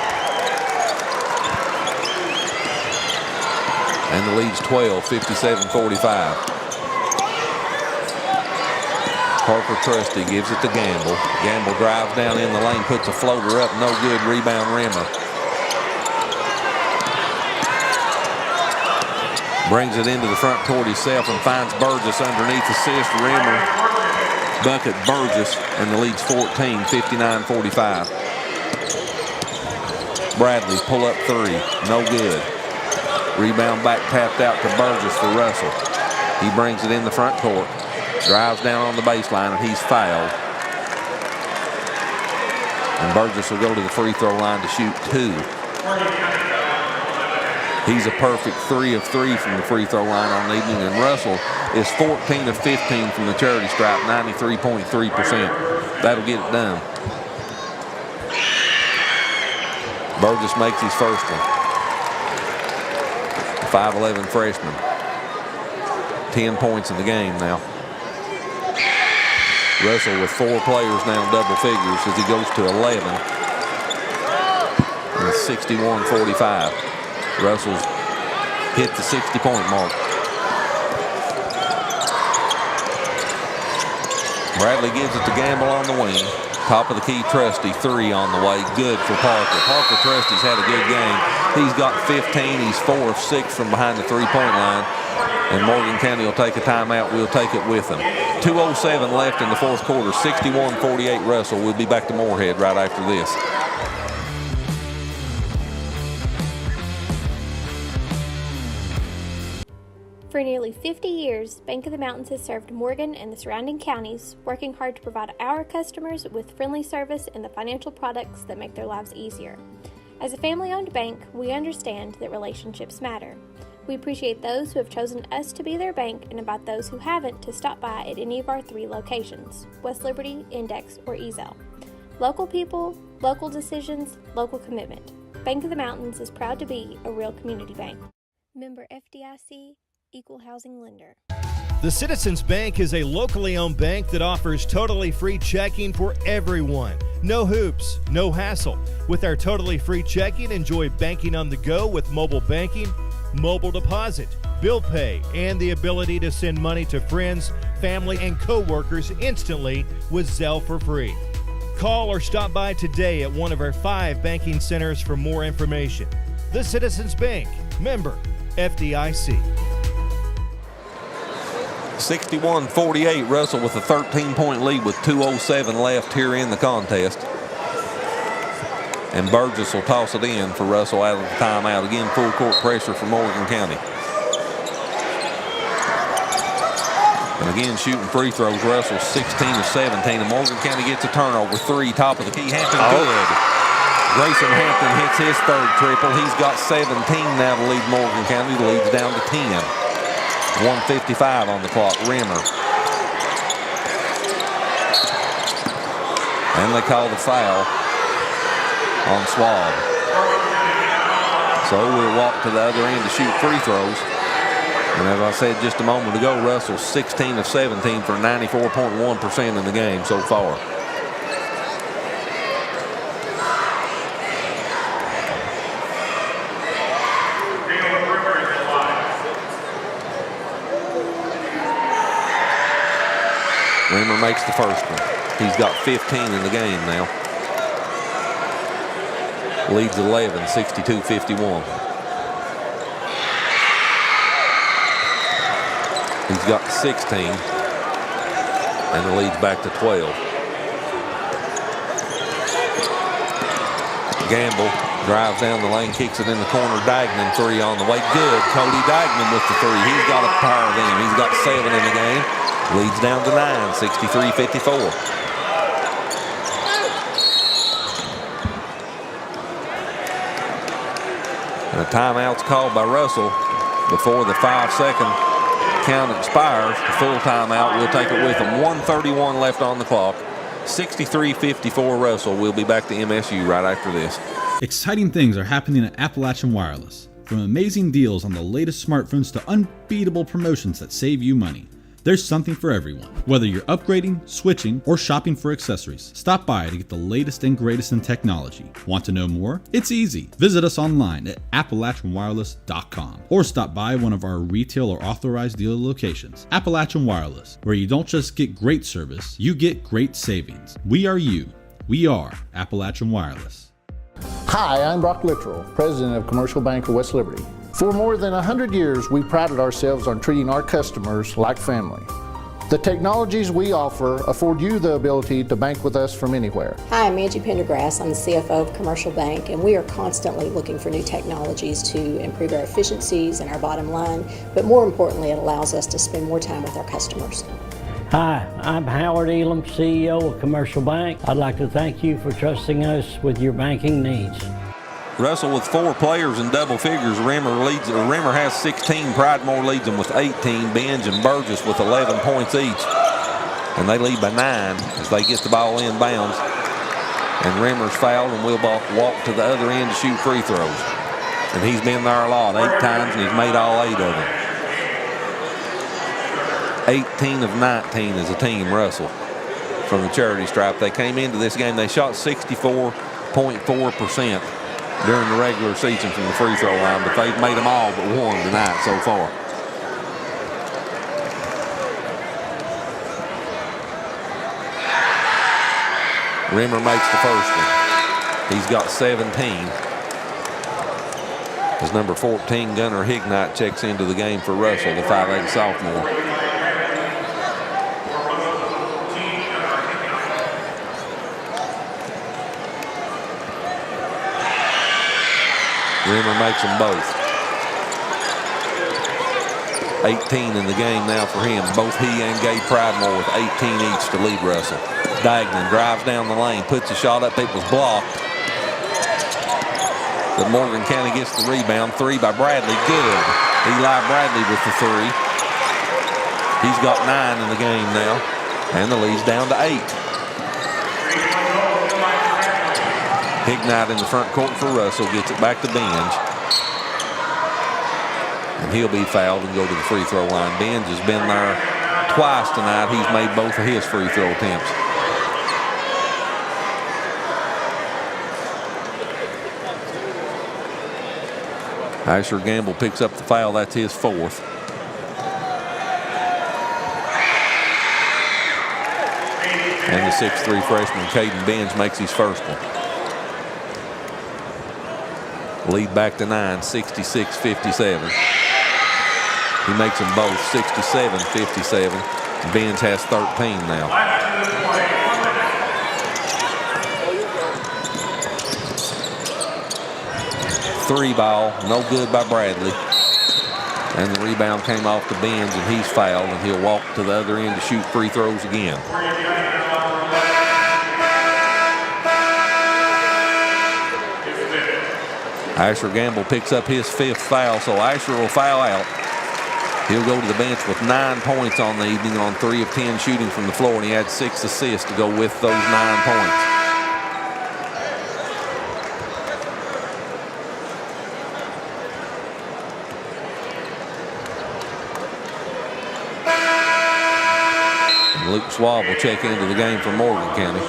And the lead's 12, 57-45. Parker Trusty gives it to Gamble. Gamble drives down in the lane, puts a floater up, no good. Rebound Rimmer. Brings it into the front court himself and finds Burgess underneath. Assist Rimmer. Bucket Burgess, and the lead's 14, 59-45. Bradley pull up three, no good. Rebound back tapped out to Burgess for Russell. He brings it in the front court. Drives down on the baseline, and he's fouled. And Burgess will go to the free throw line to shoot 2. He's a perfect 3 of 3 from the free throw line on the evening, and Russell is 14 of 15 from the charity stripe, 93.3%. That'll get it done. Burgess makes his first one. 5'11" freshman. 10 points in the game now. Russell with 4 players now in double figures as he goes to 11. And it's 61-45. Russell's hit the 60-point mark. Bradley gives it to Gamble on the wing. Top of the key, Trusty, 3 on the way. Good for Parker. Parker Trusty's had a good game. He's got 15. He's 4 of 6 from behind the three-point line. And Morgan County will take a timeout. We'll take it with them. 2:07 left in the fourth quarter. 61-48 Russell. We'll be back to Moorhead right after this. For nearly 50 years, Bank of the Mountains has served Morgan and the surrounding counties, working hard to provide our customers with friendly service and the financial products that make their lives easier. As a family-owned bank, we understand that relationships matter. We appreciate those who have chosen us to be their bank and invite those who haven't to stop by at any of our 3 locations, West Liberty, Index, or Ezel. Local people, local decisions, local commitment. Bank of the Mountains is proud to be a real community bank. Member FDIC, Equal Housing Lender. The Citizens Bank is a locally owned bank that offers totally free checking for everyone. No hoops, no hassle. With our totally free checking, enjoy banking on the go with mobile banking, mobile deposit, bill pay, and the ability to send money to friends, family, and co-workers instantly with Zelle for free. Call or stop by today at one of our 5 banking centers for more information. The Citizens Bank, member FDIC. 61-48, Russell with a 13-point lead with 2:07 left here in the contest. And Burgess will toss it in for Russell out of the timeout. Again, full court pressure for Morgan County. And again, shooting free throws, Russell 16 of 17. And Morgan County gets a turnover, 3, top of the key. Hampton good. Grayson Hampton hits his 3rd triple. He's got 17 now to lead Morgan County. The lead's down to 10. 1:55 on the clock. Rimmer. And they call the foul on Swab. So we'll walk to the other end to shoot free throws. And as I said just a moment ago, Russell 16 of 17 for 94.1% in the game so far. Rimmer makes the first one. He's got 15 in the game now. Leads 11, 62-51. He's got 16, and the lead's back to 12. Gamble drives down the lane, kicks it in the corner. Dagnan 3 on the way. Good. Cody Dagnan with the 3. He's got a power of him. He's got 7 in the game. Leads down to 9, 63-54. And a timeout's called by Russell before the 5-second count expires. The full timeout, we'll take it with them. 1:31 left on the clock. 63-54 Russell. We'll be back to MSU right after this. Exciting things are happening at Appalachian Wireless. From amazing deals on the latest smartphones to unbeatable promotions that save you money. There's something for everyone. Whether you're upgrading, switching, or shopping for accessories, stop by to get the latest and greatest in technology. Want to know more? It's easy. Visit us online at AppalachianWireless.com or stop by one of our retail or authorized dealer locations. Appalachian Wireless, where you don't just get great service, you get great savings. We are you. We are Appalachian Wireless. Hi, I'm Brock Littrell, President of Commercial Bank of West Liberty. For more than 100 years, we prided ourselves on treating our customers like family. The technologies we offer afford you the ability to bank with us from anywhere. Hi, I'm Angie Pendergrass. I'm the CFO of Commercial Bank, and we are constantly looking for new technologies to improve our efficiencies and our bottom line, but more importantly, it allows us to spend more time with our customers. Hi, I'm Howard Elam, CEO of Commercial Bank. I'd like to thank you for trusting us with your banking needs. Russell with 4 players in double figures. Rimmer has 16. Pridemore leads them with 18. Benj and Burgess with 11 points each. And they lead by 9 as they get the ball inbounds. And Rimmer's fouled and will walk to the other end to shoot free throws. And he's been there a lot, 8 times, and he's made all 8 of them. 18 of 19 as a team, Russell, from the charity stripe. They came into this game, they shot 64.4% during the regular season from the free throw line, but they've made them all but one tonight so far. Rimmer makes the first one. He's got 17. As number 14, Gunnar Hignite, checks into the game for Russell, the 5'8" sophomore. Rimmer makes them both. 18 in the game now for him. Both he and Gabe Pridemore with 18 each to lead Russell. Dagnan drives down the lane, puts a shot up. It was blocked. But Morgan County gets the rebound. 3 by Bradley. Good. Eli Bradley with the 3. He's got 9 in the game now. And the lead's down to 8. Hignite in the front court for Russell. Gets it back to Benj. And he'll be fouled and go to the free throw line. Benj has been there twice tonight. He's made both of his free throw attempts. Asher Gamble picks up the foul. That's his 4th. And the 6'3" freshman, Caden Benj, makes his first one. Lead back to 9, 66-57. He makes them both 67-57. Benj has 13 now. Three ball, no good by Bradley. And the rebound came off to Benj, and he's fouled, and he'll walk to the other end to shoot free throws again. Asher Gamble picks up his 5th foul, so Asher will foul out. He'll go to the bench with 9 points on the evening on 3 of 10 shooting from the floor, and he had 6 assists to go with those 9 points. Luke Schwab will check into the game for Morgan County.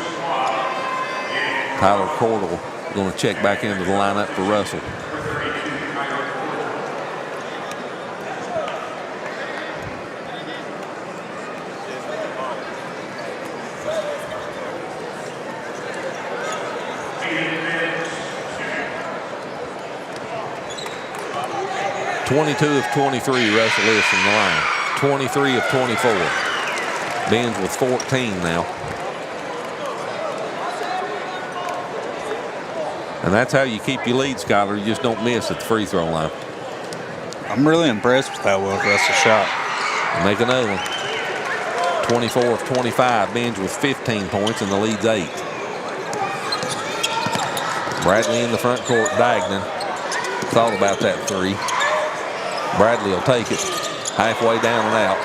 Tyler Cordell going to check back into the lineup for Russell. (22 of 23) Russell is from the line. 23 of 24. Benj with 14 now. And that's how you keep your lead, Skyler. You just don't miss at the free throw line. I'm really impressed with how well Russell shot. Make another one. 24 of 25. Benj with 15 points, and the lead's 8. Bradley in the front court. Dagnan thought about that 3. Bradley will take it halfway down and out.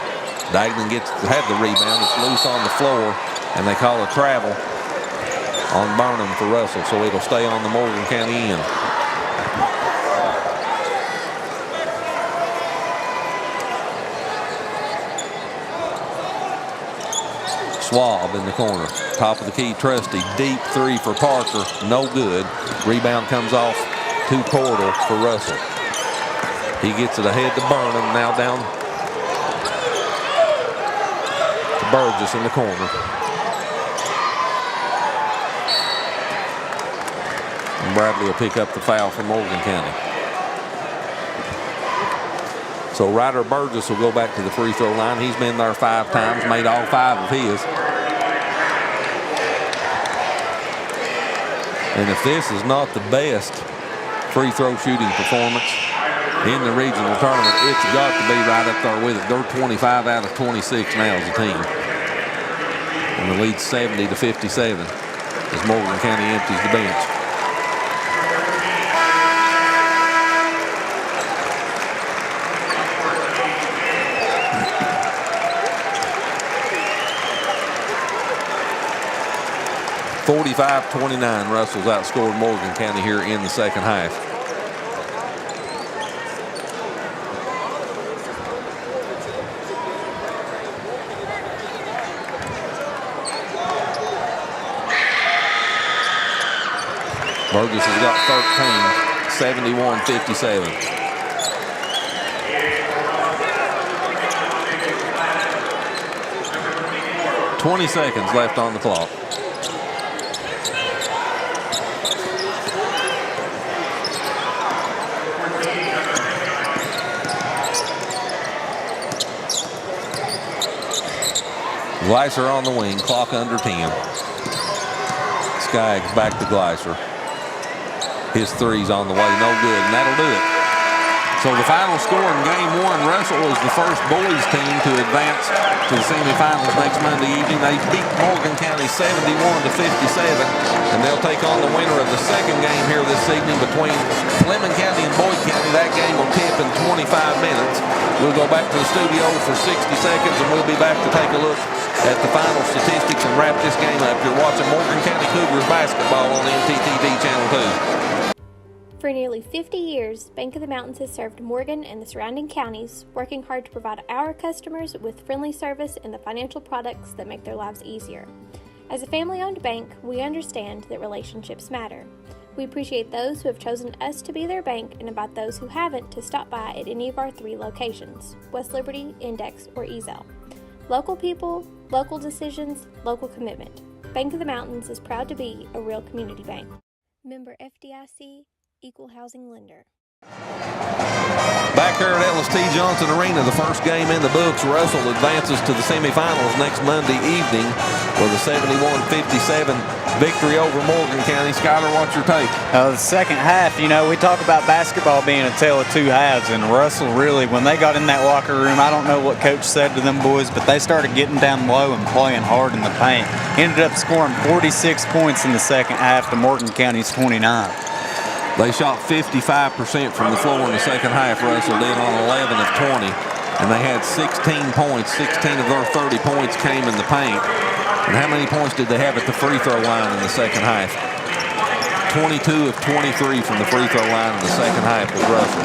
Dagnan had the rebound. It's loose on the floor, and they call a travel on Burnham for Russell, so it'll stay on the Morgan County end. Schwab in the corner. Top of the key, Trusty. Deep 3 for Parker. No good. Rebound comes off to Cordell for Russell. He gets it ahead to Burnham. Now down to Burgess in the corner. And Bradley will pick up the foul from Morgan County. So Ryder Burgess will go back to the free throw line. He's been there 5 times, made all 5 of his. And if this is not the best free throw shooting performance in the regional tournament, it's got to be right up there with it. They're 25 out of 26 now as a team. And the lead's 70-57 as Morgan County empties the bench. (45-29). Russell's outscored Morgan County here in the second half. Burgess has got 13, 71-57. (20 seconds left on the clock. Gleiser on the wing, clock under 10. Skaggs back to Gleiser. His three's on the way, no good, and that'll do it. So the final score in game one, Russell is the first boys team to advance to the semifinals next Monday evening. They beat Morgan County 71-57, and they'll take on the winner of the second game here this evening between Fleming County and Boyd County. That game will tip in 25 minutes. We'll go back to the studio for 60 seconds, and we'll be back to take a look at the final statistics and wrap this game up. You're watching Morgan County Cougars basketball on MTTV Channel 2. For nearly 50 years, Bank of the Mountains has served Morgan and the surrounding counties, working hard to provide our customers with friendly service and the financial products that make their lives easier. As a family-owned bank, we understand that relationships matter. We appreciate those who have chosen us to be their bank and invite those who haven't to stop by at any of our 3 locations, West Liberty, Index, or Ezel. Local people, local decisions, local commitment. Bank of the Mountains is proud to be a real community bank. Member FDIC, Equal Housing Lender. Back here at Ellis T. Johnson Arena, the first game in the books. Russell advances to the semifinals next Monday evening with a 71-57 victory over Morgan County. Skyler, what's your take? The second half, we talk about basketball being a tale of two halves, and Russell really, when they got in that locker room, I don't know what coach said to them boys, but they started getting down low and playing hard in the paint. Ended up scoring 46 points in the second half to Morgan County's 29. They shot 55% from the floor in the second half. Russell did on 11 of 20, and they had 16 points. 16 of their 30 points came in the paint. And how many points did they have at the free throw line in the second half? 22 of 23 from the free throw line in the second half with Russell.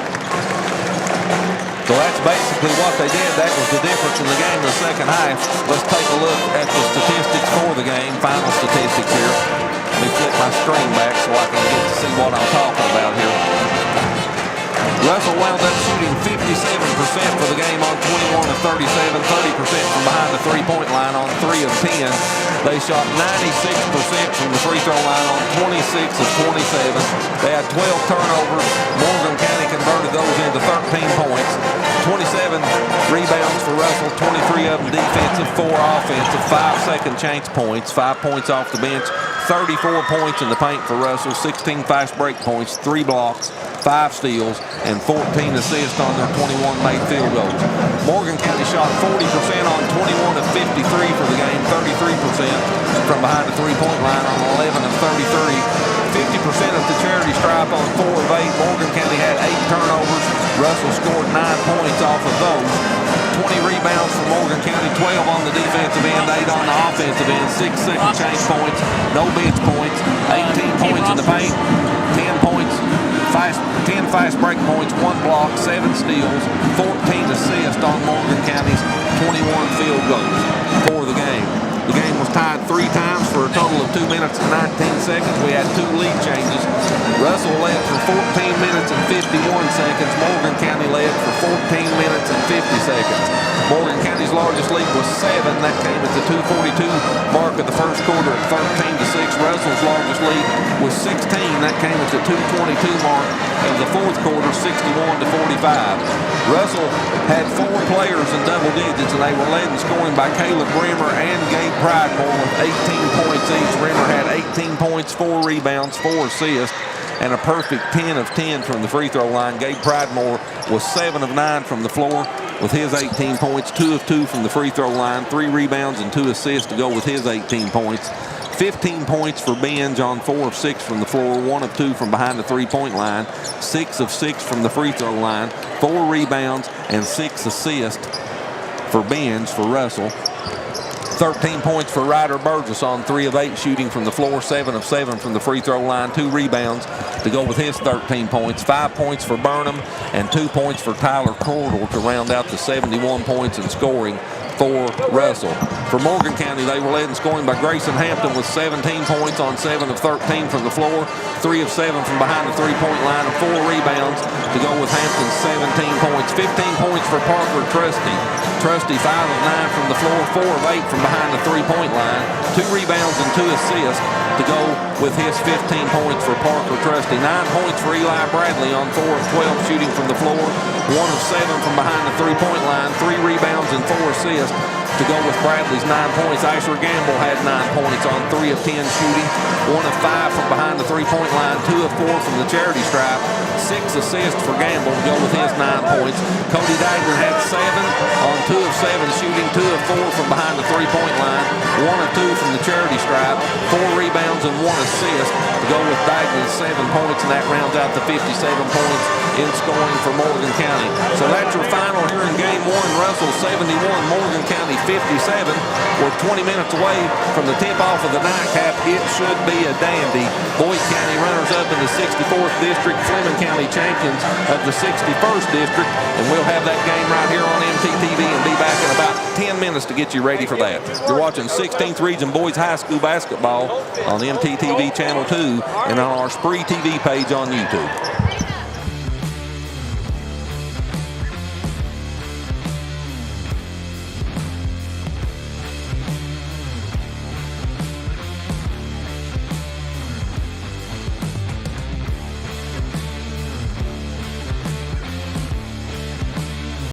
So that's basically what they did. That was the difference in the game in the second half. Let's take a look at the statistics for the game, final statistics here. Let me flip my screen back so I can get to see what I'm talking about here. Russell wound up shooting 57% for the game on 21 of 37, 30% from behind the three-point line on 3 of 10. They shot 96% from the free throw line on 26 of 27. They had 12 turnovers. Morgan County converted those into 13 points. 27 rebounds for Russell, 23 of them defensive, 4 offensive, 5 second chance points, 5 points off the bench, 34 points in the paint for Russell, 16 fast break points, 3 blocks, 5 steals, and 14 assists on their 21 made field goals. Morgan County shot 40% on 21 of 53 for the game, 33% from behind the three-point line on 11 of 33. 50% of the charity stripe on 4 of 8. Morgan County had 8 turnovers. Russell scored 9 points off of those. 20 rebounds for Morgan County, 12 on the defensive end, 8 on the offensive end, 6 second change points, no bench points, 18 points in the paint, 10 points, 10 fast break points, 1 block, 7 steals, 14 assists on Morgan County's 21 field goals for the game. The game was tied 3 times for a total of 2 minutes and 19 seconds. We had 2 lead changes. Russell led for 14 minutes and 51 seconds. Morgan County led for 14 minutes and 50 seconds. Morgan County's largest lead was 7. That came at the 2:42 mark of the first quarter at 13-6. Russell's largest lead was 16. That came at the 2:22 mark of the fourth quarter, 61-45. Russell had 4 players in double digits, and they were led in scoring by Caleb Rimmer and Gabe Pridemore with 18 points each. Rimmer had 18 points, 4 rebounds, 4 assists. and a perfect 10 of 10 from the free throw line. Gabe Pridemore was 7 of 9 from the floor with his 18 points, 2 of 2 from the free throw line, 3 rebounds and 2 assists to go with his 18 points. 15 points for Benj on 4 of 6 from the floor, 1 of 2 from behind the three-point line, 6 of 6 from the free throw line, 4 rebounds and 6 assists for Benj for Russell. 13 points for Ryder Burgess on 3 of 8 shooting from the floor, 7 of 7 from the free throw line, 2 rebounds to go with his 13 points, 5 points for Burnham and 2 points for Tyler Cordell to round out the 71 points in scoring for Russell. For Morgan County, they were led in scoring by Grayson Hampton with 17 points on 7 of 13 from the floor, 3 of 7 from behind the three-point line, and 4 rebounds to go with Hampton's 17 points. 15 points for Parker Trusty. Trusty 5 of 9 from the floor, 4 of 8 from behind the three-point line, 2 rebounds and 2 assists to go with his 15 points for Parker Trusty. 9 points for Eli Bradley on 4 of 12 shooting from the floor, 1 of 7 from behind the three-point line, 3 rebounds and 4 assists to go with Bradley's 9 points. Asher Gamble had 9 points on 3 of 10 shooting, 1 of 5 from behind the three-point line, 2 of 4 from the charity stripe, 6 assists for Gamble to go with his 9 points. Cody Dagner had 7 on 2 of 7 shooting, 2 of 4 from behind the three-point line, 1 of 2 from the charity stripe, 4 rebounds and 1 assist to go with Dagner's 7 points, and that rounds out the 57 points in scoring for Morgan County. So that's your final here in game 1. Russell 71, Morgan County 57. We're 20 minutes away from the tip-off of the nightcap. It should be a dandy. Boyd County runners-up in the 64th District, Fleming County champions of the 61st District, and we'll have that game right here on MTTV and be back in about 10 minutes to get you ready for that. You're watching 16th Region Boys High School basketball on MTTV Channel 2 and on our SpreeTV page on YouTube.